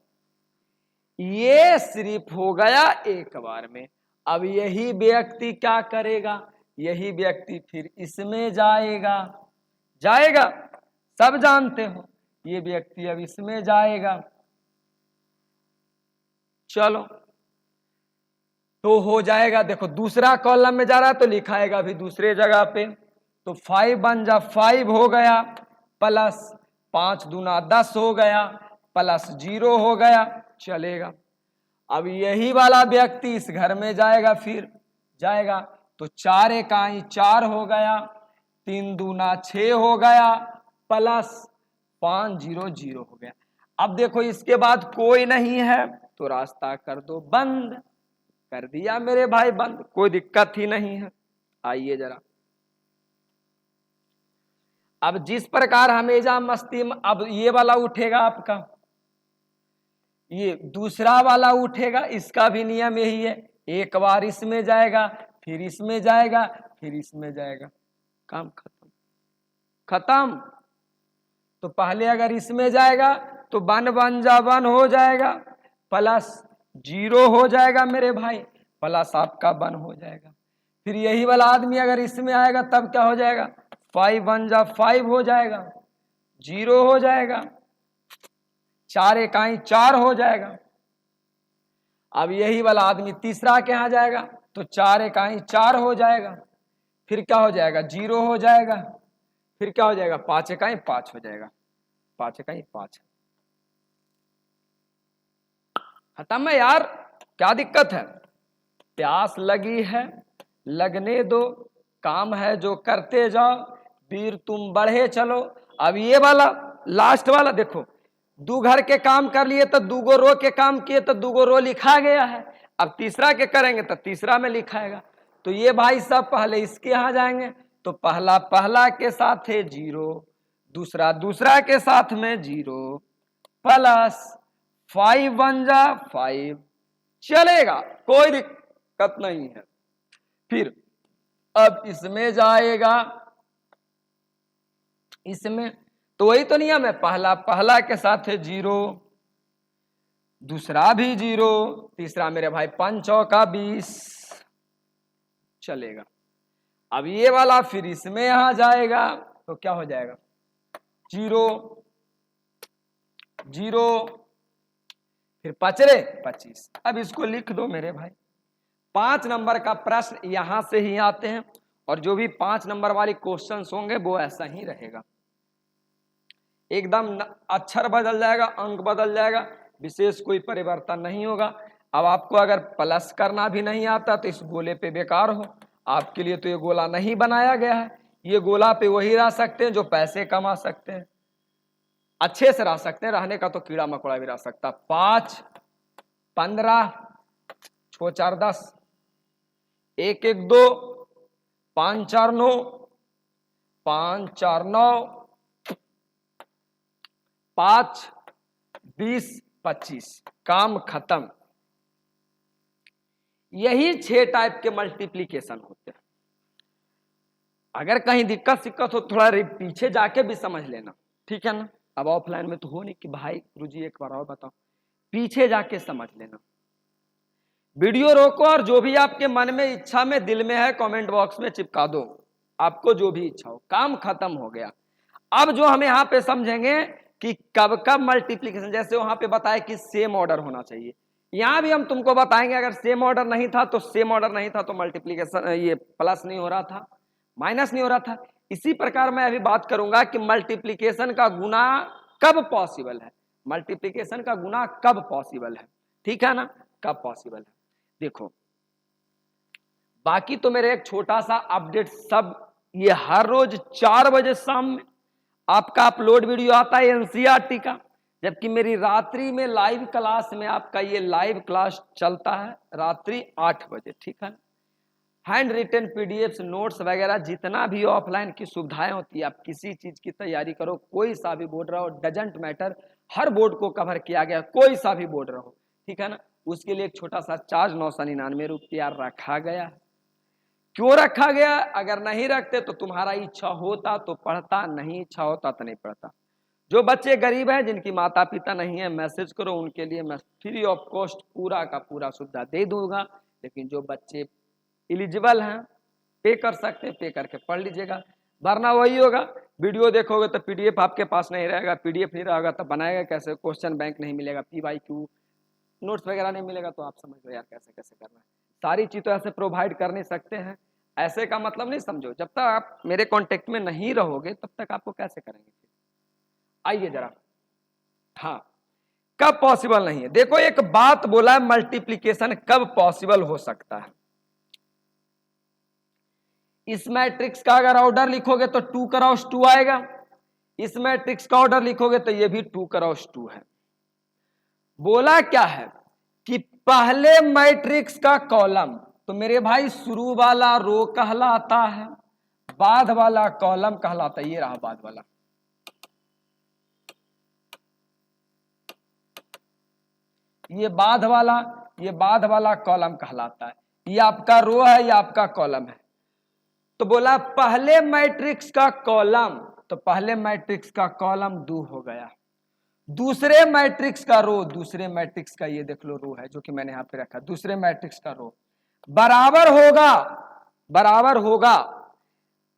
ये सिर्फ हो गया एक बार में। अब यही व्यक्ति क्या करेगा, यही व्यक्ति फिर इसमें जाएगा, जाएगा, सब जानते हो। ये व्यक्ति अब इसमें जाएगा, चलो तो हो जाएगा। देखो दूसरा कॉलम में जा रहा है तो लिखाएगा भी दूसरे जगह पे। तो 5 1 जा 5 हो गया, प्लस 5 दूना 10 हो गया, प्लस 0 हो गया, चलेगा। अब यही वाला व्यक्ति इस घर में जाएगा, फिर जाएगा तो 4 इकाई 4 हो गया, 3 दूना 6 हो गया, प्लस 5 0 0 हो गया। अब देखो इसके बाद कोई नहीं है तो रास्ता कर दो बंद। कर दिया मेरे भाई बंद, कोई दिक्कत ही नहीं है। आइए जरा, अब जिस प्रकार हमेशा मस्ती में, अब ये वाला उठेगा आपका, ये दूसरा वाला उठेगा, इसका भी नियम यही है, एक बार इसमें जाएगा, फिर इसमें जाएगा, फिर इसमें जाएगा, काम खत्म, खत्म। तो पहले अगर इसमें जाएगा तो 1 1 जा 1 हो जाएगा, प्लस 0 हो जाएगा मेरे भाई, प्लस आपका 1 हो जाएगा। फिर यही वाला आदमी अगर इसमें आएगा तब क्या हो जाएगा, 5 1 जा 5 हो जाएगा, 0 हो जाएगा, 4 इकाई 4 हो जाएगा। अब यही वाला आदमी तीसरा के यहाँ जाएगा तो 4 इकाई 4 हो जाएगा, फिर क्या हो जाएगा, 0 हो जाएगा, फिर क्या हो जाएगा, 5 इकाई 5 हो जाएगा, 5 इकाई 5। खत्म है यार, क्या दिक्कत है। प्यास लगी है, लगने दो, काम है जो करते जाओ, वीर तुम बढ़े चलो। अब ये वाला लास्ट वाला देखो, 2 घर के काम कर लिए तो 2 रो के काम किए तो 2 रो लिखा गया है। अब तीसरा के करेंगे तो तीसरा में लिखाएगा। तो ये भाई सब पहले इसके यहाँ जाएंगे तो पहला पहला के साथ है 0, दूसरा दूसरा के साथ में 0, प्लस 5 1 जा 5, चलेगा, कोई दिक्कत नहीं है। फिर अब इसमें जाएगा, इसमें तो वही तो नियम है, पहला पहला के साथ है 0, दूसरा भी 0, तीसरा मेरे भाई 5 चौका 20, चलेगा। अब ये वाला फिर इसमें यहां जाएगा तो क्या हो जाएगा, 0 0, फिर 5 रे 25। अब इसको लिख दो मेरे भाई। 5 नंबर का प्रश्न यहां से ही आते हैं और जो भी 5 नंबर वाली क्वेश्चन होंगे वो ऐसा ही रहेगा, एकदम अक्षर बदल जाएगा, अंक बदल जाएगा, विशेष कोई परिवर्तन नहीं होगा। अब आपको अगर प्लस करना भी नहीं आता तो इस गोले पे बेकार हो, आपके लिए तो ये गोला नहीं बनाया गया है। ये गोला पे वही रह सकते हैं जो पैसे कमा सकते हैं, अच्छे से रह सकते हैं, रहने का तो कीड़ा मकोड़ा भी रह सकता। 5 15 6 4 10, 1 1 2, 5 4 9, 5 4 9, 5 20 25, काम खत्म। यही 6 टाइप के मल्टीप्लीकेशन होते हैं। अगर कहीं दिक्कत सिक्कत हो थोड़ा पीछे जाके भी समझ लेना, ठीक है ना। अब ऑफलाइन में तो हो नहीं कि भाई गुरुजी एक बार और बताओ, पीछे जाके समझ लेना। वीडियो रोको और जो भी आपके मन में इच्छा में दिल में है कमेंट बॉक्स में चिपका दो, आपको जो भी इच्छा हो। काम खत्म हो गया। अब जो हम यहाँ पे समझेंगे कि कब कब मल्टीप्लीकेशन, जैसे वहां पे बताया कि सेम ऑर्डर होना चाहिए, यहां भी हम तुमको बताएंगे अगर सेम ऑर्डर नहीं था तो सेम ऑर्डर नहीं था तो मल्टीप्लीकेशन ये प्लस नहीं हो रहा था, माइनस नहीं हो रहा था। इसी प्रकार मैं अभी बात करूंगा कि मल्टीप्लीकेशन का गुना कब पॉसिबल है, मल्टीप्लीकेशन का गुना कब पॉसिबल है, ठीक है ना, कब पॉसिबल है। देखो बाकी तो मेरे एक छोटा सा अपडेट, सब ये हर रोज 4 बजे शाम में आपका अपलोड वीडियो आता है एनसीईआरटी का, जबकि मेरी रात्रि में लाइव क्लास में आपका ये लाइव क्लास चलता है रात्रि 8 बजे, ठीक है। हैंड रिटन पीडीएफ्स नोट्स वगैरह जितना भी ऑफलाइन की सुविधाएं होती है, आप किसी चीज की तैयारी करो, कोई सा भी बोर्ड रहो, डजंट मैटर, हर बोर्ड को कवर किया गया, कोई सा भी बोर्ड रहो, ठीक है ना। उसके लिए एक छोटा सा चार्ज 999 रुपया रखा गया है। क्यों रखा गया? अगर नहीं रखते तो तुम्हारा इच्छा होता तो पढ़ता, नहीं इच्छा होता तो नहीं पढ़ता। जो बच्चे गरीब हैं जिनकी माता पिता नहीं है, मैसेज करो, उनके लिए मैं फ्री ऑफ कॉस्ट पूरा का पूरा सुविधा दे दूंगा। लेकिन जो बच्चे एलिजिबल हैं, पे कर सकते हैं, पे करके पढ़ लीजिएगा। वरना वही होगा, वीडियो देखोगे तो पीडीएफ आपके पास नहीं रहेगा, पीडीएफ नहीं रहेगा तो बनाएगा कैसे, क्वेश्चन बैंक नहीं मिलेगा, PYQ नोट्स वगैरह नहीं मिलेगा, तो आप समझ लो यार कैसे कैसे करना है। सारी चीज तो ऐसे प्रोवाइड कर नहीं सकते हैं, ऐसे का मतलब नहीं समझो। जब तक आप मेरे कांटेक्ट में नहीं रहोगे तब तक आपको कैसे करेंगे। आइए जरा, हाँ कब पॉसिबल नहीं है। देखो एक बात बोला है, मल्टीप्लीकेशन कब पॉसिबल हो सकता है। इस मैट्रिक्स का अगर ऑर्डर लिखोगे तो 2 क्रॉस 2 आएगा, इस मैट्रिक्स का ऑर्डर लिखोगे तो ये भी 2 क्रॉस 2 है। बोला क्या है कि पहले मैट्रिक्स का कॉलम, तो मेरे भाई शुरू वाला रो कहलाता है, बाद वाला कॉलम कहलाता है। ये रहा बाद वाला, ये बाद वाला कॉलम कहलाता है। ये आपका रो है, ये आपका कॉलम है। तो बोला पहले मैट्रिक्स का कॉलम, तो पहले मैट्रिक्स का कॉलम 2 हो गया। दूसरे मैट्रिक्स का रो, दूसरे मैट्रिक्स का ये देख लो रो है जो कि मैंने यहां पे रखा, दूसरे मैट्रिक्स का रो बराबर होगा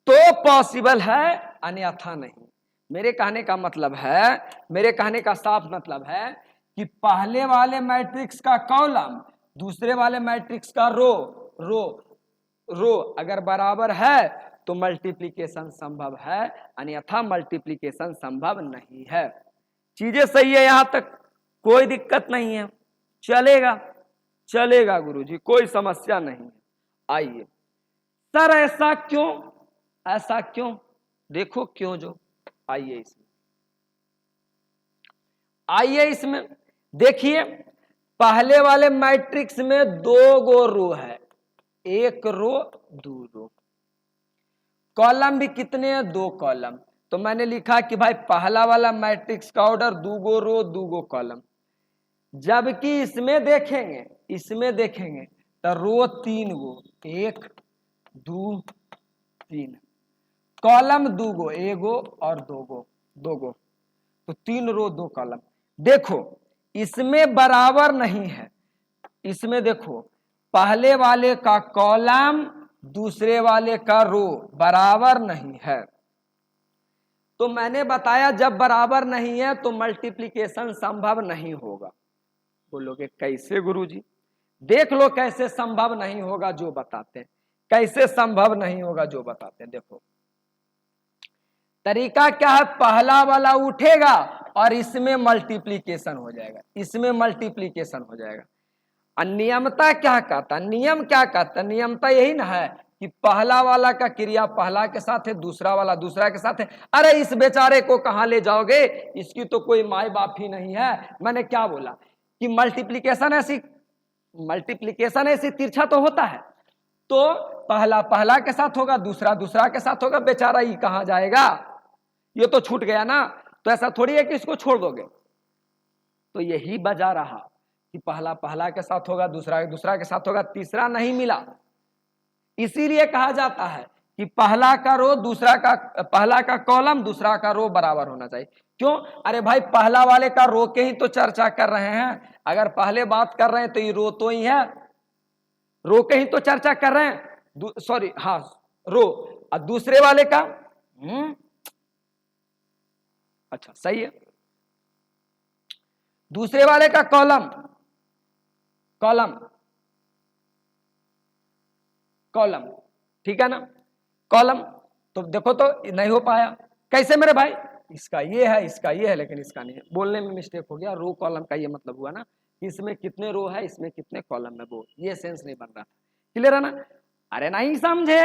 तो पॉसिबल है, अन्यथा नहीं। मेरे कहने का मतलब है, मेरे कहने का साफ मतलब है कि पहले वाले मैट्रिक्स का कॉलम दूसरे वाले मैट्रिक्स का रो अगर बराबर है तो मल्टीप्लीकेशन संभव है, अन्यथा मल्टीप्लीकेशन संभव नहीं है। चीजें सही है, यहां तक कोई दिक्कत नहीं है, चलेगा गुरुजी, कोई समस्या नहीं है। आइए सर ऐसा क्यों, देखो क्यों जो, आइए इसमें देखिए, पहले वाले मैट्रिक्स में 2 गो रो है, 1 रो 2 रो, कॉलम भी कितने हैं, 2 कॉलम। तो मैंने लिखा कि भाई पहला वाला मैट्रिक्स का ऑर्डर 2 गो रो 2 गो कॉलम, जबकि इसमें देखेंगे तो रो 3 गो, 1 2 3, कॉलम 2 गो, 1 गो और 2 गो, तो 3 रो 2 कॉलम। देखो इसमें बराबर नहीं है, इसमें देखो पहले वाले का कॉलम दूसरे वाले का रो बराबर नहीं है। तो मैंने बताया जब बराबर नहीं है तो मल्टीप्लिकेशन संभव नहीं होगा। बोलोगे कैसे गुरुजी? देख लो कैसे संभव नहीं होगा जो बताते हैं, कैसे संभव नहीं होगा जो बताते हैं। देखो तरीका क्या है, पहला वाला उठेगा और इसमें मल्टीप्लिकेशन हो जाएगा, इसमें मल्टीप्लिकेशन हो जाएगा। नियमता क्या कहता, नियम क्या कहता, नियमता यही ना है कि पहला वाला का क्रिया पहला के साथ है, दूसरा वाला दूसरा के साथ है। अरे इस बेचारे को कहां ले जाओगे, इसकी तो कोई माई बाप ही नहीं है। मैंने क्या बोला कि मल्टीप्लिकेशन ऐसी तिरछा तो होता है, तो पहला के साथ होगा, दूसरा के साथ होगा, बेचारा ये कहां जाएगा, ये तो छूट गया ना। तो ऐसा थोड़ी है कि इसको छोड़ दोगे। तो यही बजा रहा कि पहला के साथ होगा, दूसरा के साथ होगा, तीसरा नहीं मिला। इसीलिए कहा जाता है कि पहला का रो दूसरा का, पहला का कॉलम दूसरा का रो बराबर होना चाहिए। क्यों? अरे भाई पहला वाले का रो के ही तो चर्चा कर रहे हैं। अगर पहले बात कर रहे हैं तो ये रो तो ही है, रो के ही तो चर्चा कर रहे हैं, सॉरी हाँ रो। और दूसरे वाले का अच्छा सही है, दूसरे वाले का कॉलम, कॉलम कॉलम ठीक है ना, कॉलम। तो देखो तो नहीं हो पाया, कैसे मेरे भाई? इसका ये है, इसका ये है, लेकिन इसका नहीं है, बोलने में मिस्टेक हो गया। रो कॉलम का ये मतलब हुआ ना, इसमें कितने रो है, इसमें कितने कॉलम है, वो ये सेंस नहीं बन रहा था। क्लियर है ना? अरे नहीं समझे?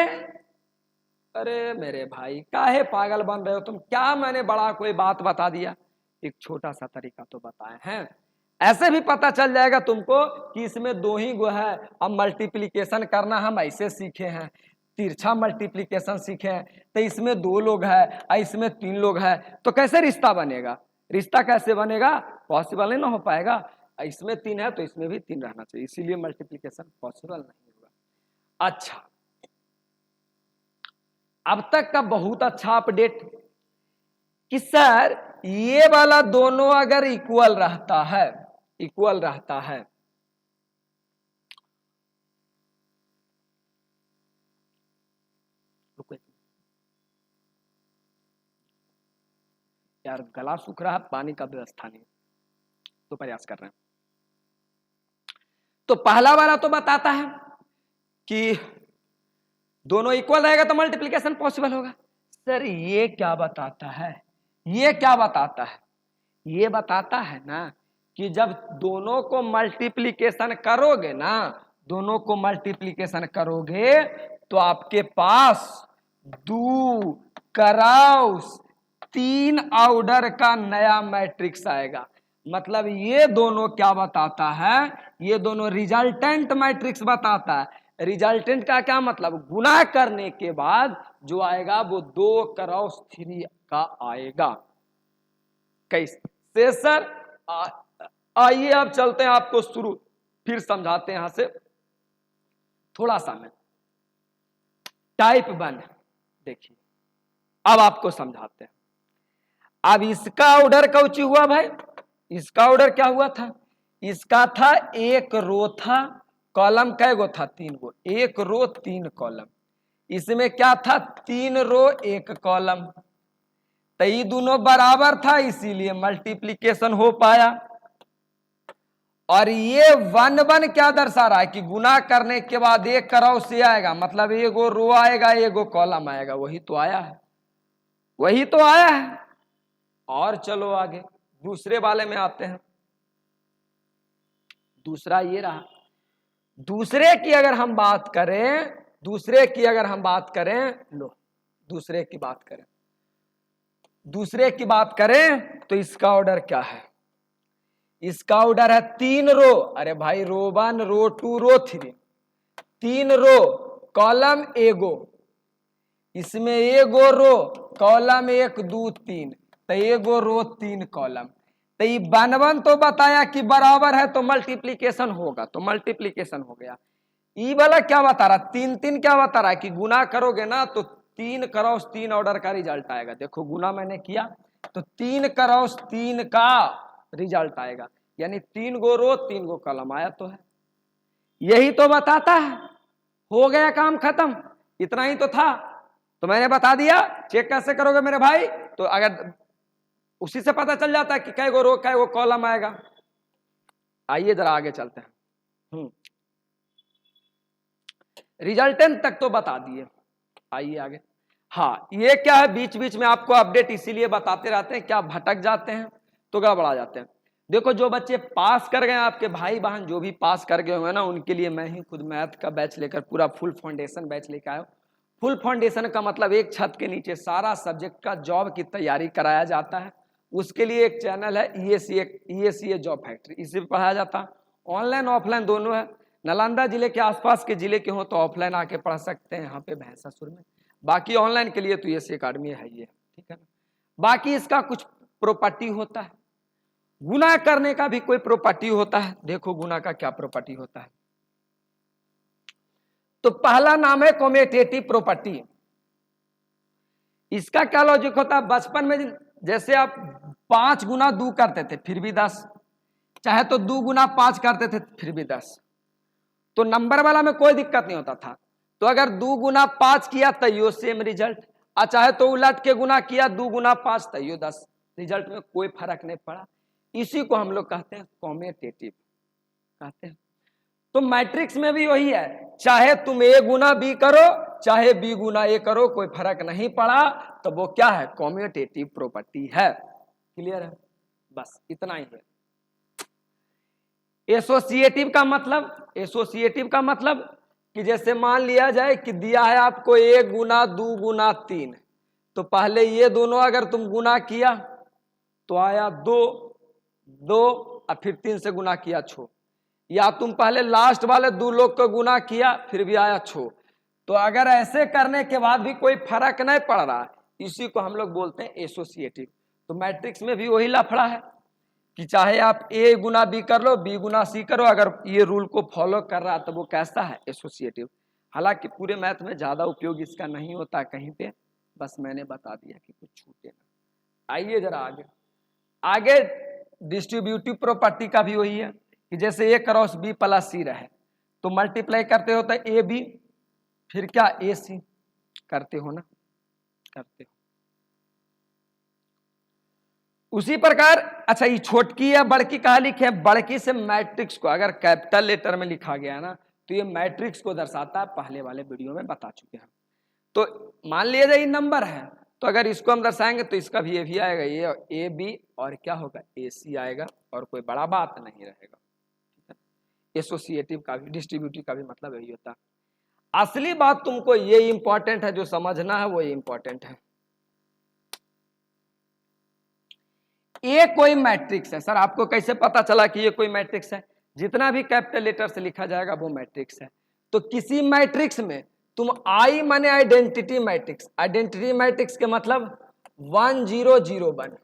अरे मेरे भाई काहे पागल बन रहे हो तुम? क्या मैंने बड़ा कोई बात बता दिया? एक छोटा सा तरीका तो बताए हैं, ऐसे भी पता चल जाएगा तुमको कि इसमें दो ही गो है। अब मल्टीप्लिकेशन करना हम ऐसे सीखे हैं, तिरछा मल्टीप्लिकेशन सीखे हैं, तो इसमें 2 लोग है और इसमें 3 लोग है, तो कैसे रिश्ता बनेगा? रिश्ता कैसे बनेगा? पॉसिबल नहीं ना हो पाएगा। इसमें 3 है तो इसमें भी 3 रहना चाहिए, इसीलिए मल्टीप्लिकेशन पॉसिबल नहीं होगा। अच्छा, अब तक का बहुत अच्छा अपडेट कि सर ये वाला दोनों अगर इक्वल रहता है, इक्वल रहता है, यार गला सूख रहा है, पानी का व्यवस्था नहीं, तो प्रयास कर रहे हैं। तो पहला वाला तो बताता है कि दोनों इक्वल रहेगा तो मल्टीप्लिकेशन पॉसिबल होगा। सर ये क्या बताता है? ये क्या बताता है? ये बताता है ना कि जब दोनों को मल्टीप्लिकेशन करोगे ना, दोनों को मल्टीप्लिकेशन करोगे तो आपके पास 2 क्रॉस 3 ऑर्डर का नया मैट्रिक्स आएगा। मतलब ये दोनों क्या बताता है? ये दोनों रिजल्टेंट मैट्रिक्स बताता है। रिजल्टेंट का क्या मतलब? गुणा करने के बाद जो आएगा वो 2 क्रॉस 3 का आएगा। कैसे सर? आइए अब चलते हैं, आपको शुरू फिर समझाते हैं। यहां से थोड़ा सा मैं टाइप 1 देखिए, अब आपको समझाते हैं। अब इसका ऑर्डर कौची हुआ भाई? इसका ऑर्डर क्या हुआ था? इसका था 1 रो था, कॉलम कै गो था? 3 गो, 1 रो 3 कॉलम। इसमें क्या था? 3 रो 1 कॉलम। तो ये दोनों बराबर था, इसीलिए मल्टीप्लिकेशन हो पाया। और ये 1 1 क्या दर्शा रहा है कि गुना करने के बाद 1 क्रॉस से आएगा, मतलब एगो रो आएगा, एगो कॉलम आएगा। वही तो आया है, वही तो आया है। और चलो आगे दूसरे वाले में आते हैं। दूसरा ये रहा। दूसरे की अगर हम बात करें, दूसरे की अगर हम बात करें, लो दूसरे की बात करें, दूसरे की बात करें तो इसका ऑर्डर क्या है? इसका ऑर्डर है 3 रो। अरे भाई रो 1 रो 2 रो 3, 3 रो कॉलम एगो, इसमें एगो रो कॉलम 1 2 3, तो एगो रो 3 कॉलम। तो ये 1 1 तो बताया कि बराबर है तो मल्टीप्लिकेशन होगा, तो मल्टीप्लिकेशन हो गया। ई वाला क्या बता रहा? 3 3 क्या बता रहा है कि गुना करोगे ना तो 3 क्रॉस 3 ऑर्डर का रिजल्ट आएगा। देखो गुना मैंने किया तो 3 क्रॉस 3 का रिजल्ट आएगा, यानी 3 गो रो 3 गो कॉलम आया तो है। यही तो बताता है। हो गया काम खत्म, इतना ही तो था, तो मैंने बता दिया। चेक कैसे करोगे मेरे भाई? तो अगर उसी से पता चल जाता है कि कै गो रो कै गो कॉलम आएगा। आइए जरा आगे चलते हैं। रिजल्टेंट तक तो बता दिए, आइए आगे। हाँ ये क्या है, बीच बीच में आपको अपडेट इसीलिए बताते रहते हैं, क्या भटक जाते हैं तो गड़बड़ा जाते हैं। देखो जो बच्चे पास कर गए, आपके भाई बहन जो भी पास कर गए हुए ना, उनके लिए मैं ही खुद मैथ का बैच लेकर पूरा फुल फाउंडेशन बैच लेकर आया हूँ। फुल फाउंडेशन का मतलब एक छत के नीचे सारा सब्जेक्ट का जॉब की तैयारी कराया जाता है। उसके लिए एक चैनल है EACA जॉब फैक्ट्री, इसी पे पढ़ाया जाता है। ऑनलाइन ऑफलाइन दोनों है। नालंदा जिले के आसपास के जिले के हो तो ऑफलाइन आके पढ़ सकते हैं यहाँ पे भैंसासुर में। बाकी ऑनलाइन के लिए तो EACA अकाडमी है ही है, ठीक है ना। बाकी इसका कुछ प्रॉपर्टी होता है, गुना करने का भी कोई प्रॉपर्टी होता है। देखो गुना का क्या प्रॉपर्टी होता है। तो पहला नाम है कम्यूटेटिव प्रॉपर्टी। इसका क्या लॉजिक होता है, बचपन में जैसे आप 5 गुना 2 करते थे फिर भी 10, चाहे तो 2 गुना 5 करते थे फिर भी 10, तो नंबर वाला में कोई दिक्कत नहीं होता था। तो अगर 2 गुना 5 किया तैयो सेम रिजल्ट, और चाहे तो उलट के गुना किया 2 गुना 5 तैयो 10, रिजल्ट में कोई फर्क नहीं पड़ा। इसी को हम लोग कहते हैं कॉम्यूटेटिव कहते हैं। तो मैट्रिक्स में भी वही है, चाहे तुम ए गुना बी करो चाहे बी गुना ए करो, कोई फर्क नहीं पड़ा, तो वो क्या है, कॉम्यूटेटिव प्रॉपर्टी है। क्लियर है, बस इतना ही है। एसोसिएटिव का मतलब, एसोसिएटिव का मतलब कि जैसे मान लिया जाए कि दिया है आपको ए गुना 2 गुना 3, तो पहले ये दोनों अगर तुम गुना किया तो आया 2 2 और फिर 3 से गुना किया 6, या तुम पहले लास्ट वाले 2 लोग को गुना किया फिर भी आया 6। तो अगर ऐसे करने के बाद भी कोई फर्क नहीं पड़ रहा, इसी को हम लोग बोलते हैं एसोसिएटिव। तो मैट्रिक्स में भी वही लफड़ा है कि चाहे आप ए गुना बी कर लो बी गुना सी करो, अगर ये रूल को फॉलो कर रहा तो वो कैसा है, एसोसिएटिव। हालांकि पूरे मैथ में ज्यादा उपयोग इसका नहीं होता कहीं पे, बस मैंने बता दिया कि कुछ छूटे ना। आइए जरा आगे, आगे डिस्ट्रीब्यूटिव प्रॉपर्टी का भी वही है कि जैसे ए क्रॉस बी प्लस सी रहे तो मल्टीप्लाई करते हो तो ए बी फिर क्या ए सी, करते हो ना, करते हो। उसी प्रकार अच्छा ये छोटकी या बड़की कहा लिखे हैं, बड़की से मैट्रिक्स को अगर कैपिटल लेटर में लिखा गया ना तो ये मैट्रिक्स को दर्शाता है, पहले वाले वीडियो में बता चुके हैं। तो मान लिया जाए ये नंबर है, तो अगर इसको हम दर्शाएंगे तो इसका भी ये भी आएगा, ये ए बी और क्या होगा ए सी आएगा, और कोई बड़ा बात नहीं रहेगा। एसोसिएटिव का भी डिस्ट्रीब्यूटिव का भी मतलब यही होता है। असली बात तुमको ये इंपॉर्टेंट है, जो समझना है वो ये इंपॉर्टेंट है। ये कोई मैट्रिक्स है, सर आपको कैसे पता चला कि ये कोई मैट्रिक्स है, जितना भी कैपिटल लेटर से लिखा जाएगा वो मैट्रिक्स है। तो किसी मैट्रिक्स में तुम आई माने आइडेंटिटी मैट्रिक्स, आइडेंटिटी मैट्रिक्स के मतलब 1 0 0 1,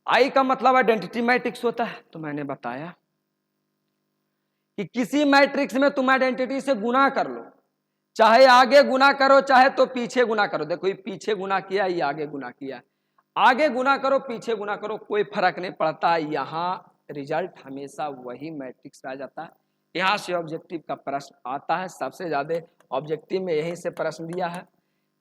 आई का मतलब आइडेंटिटी मैट्रिक्स होता है। तो मैंने बताया कि किसी मैट्रिक्स में तुम आइडेंटिटी से गुना कर लो, चाहे आगे गुना करो चाहे तो पीछे गुना करो। देखो ये पीछे गुना किया, ये आगे गुना किया, आगे गुना करो पीछे गुना करो कोई फर्क नहीं पड़ता, यहाँ रिजल्ट हमेशा वही मैट्रिक्स आ जाता है। यहाँ से ऑब्जेक्टिव का प्रश्न आता है, सबसे ज्यादा ऑब्जेक्टिव में यहीं से प्रश्न दिया है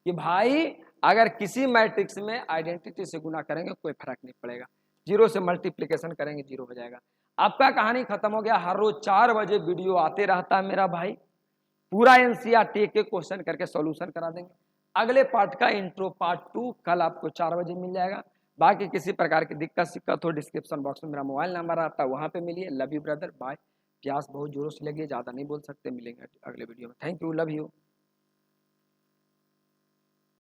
कि भाई अगर किसी मैट्रिक्स में आइडेंटिटी से गुना करेंगे कोई फर्क नहीं पड़ेगा, 0 से मल्टीप्लिकेशन करेंगे 0 हो जाएगा। आपका कहानी खत्म हो गया। हर रोज 4 बजे वीडियो आते रहता है मेरा भाई, पूरा एनसीईआरटी के क्वेश्चन करके सॉल्यूशन करा देंगे। अगले पार्ट का इंट्रो पार्ट 2 कल आपको 4 बजे मिल जाएगा। बाकी किसी प्रकार की दिक्कत शिक्कत हो डिस्क्रिप्शन बॉक्स में मेरा मोबाइल नंबर आता है, वहां पे मिलिए। Love you brother, bye. प्यास बहुत जोरों से लगी, ज्यादा नहीं बोल सकते, मिलेंगे अगले वीडियो में। Thank you, love you.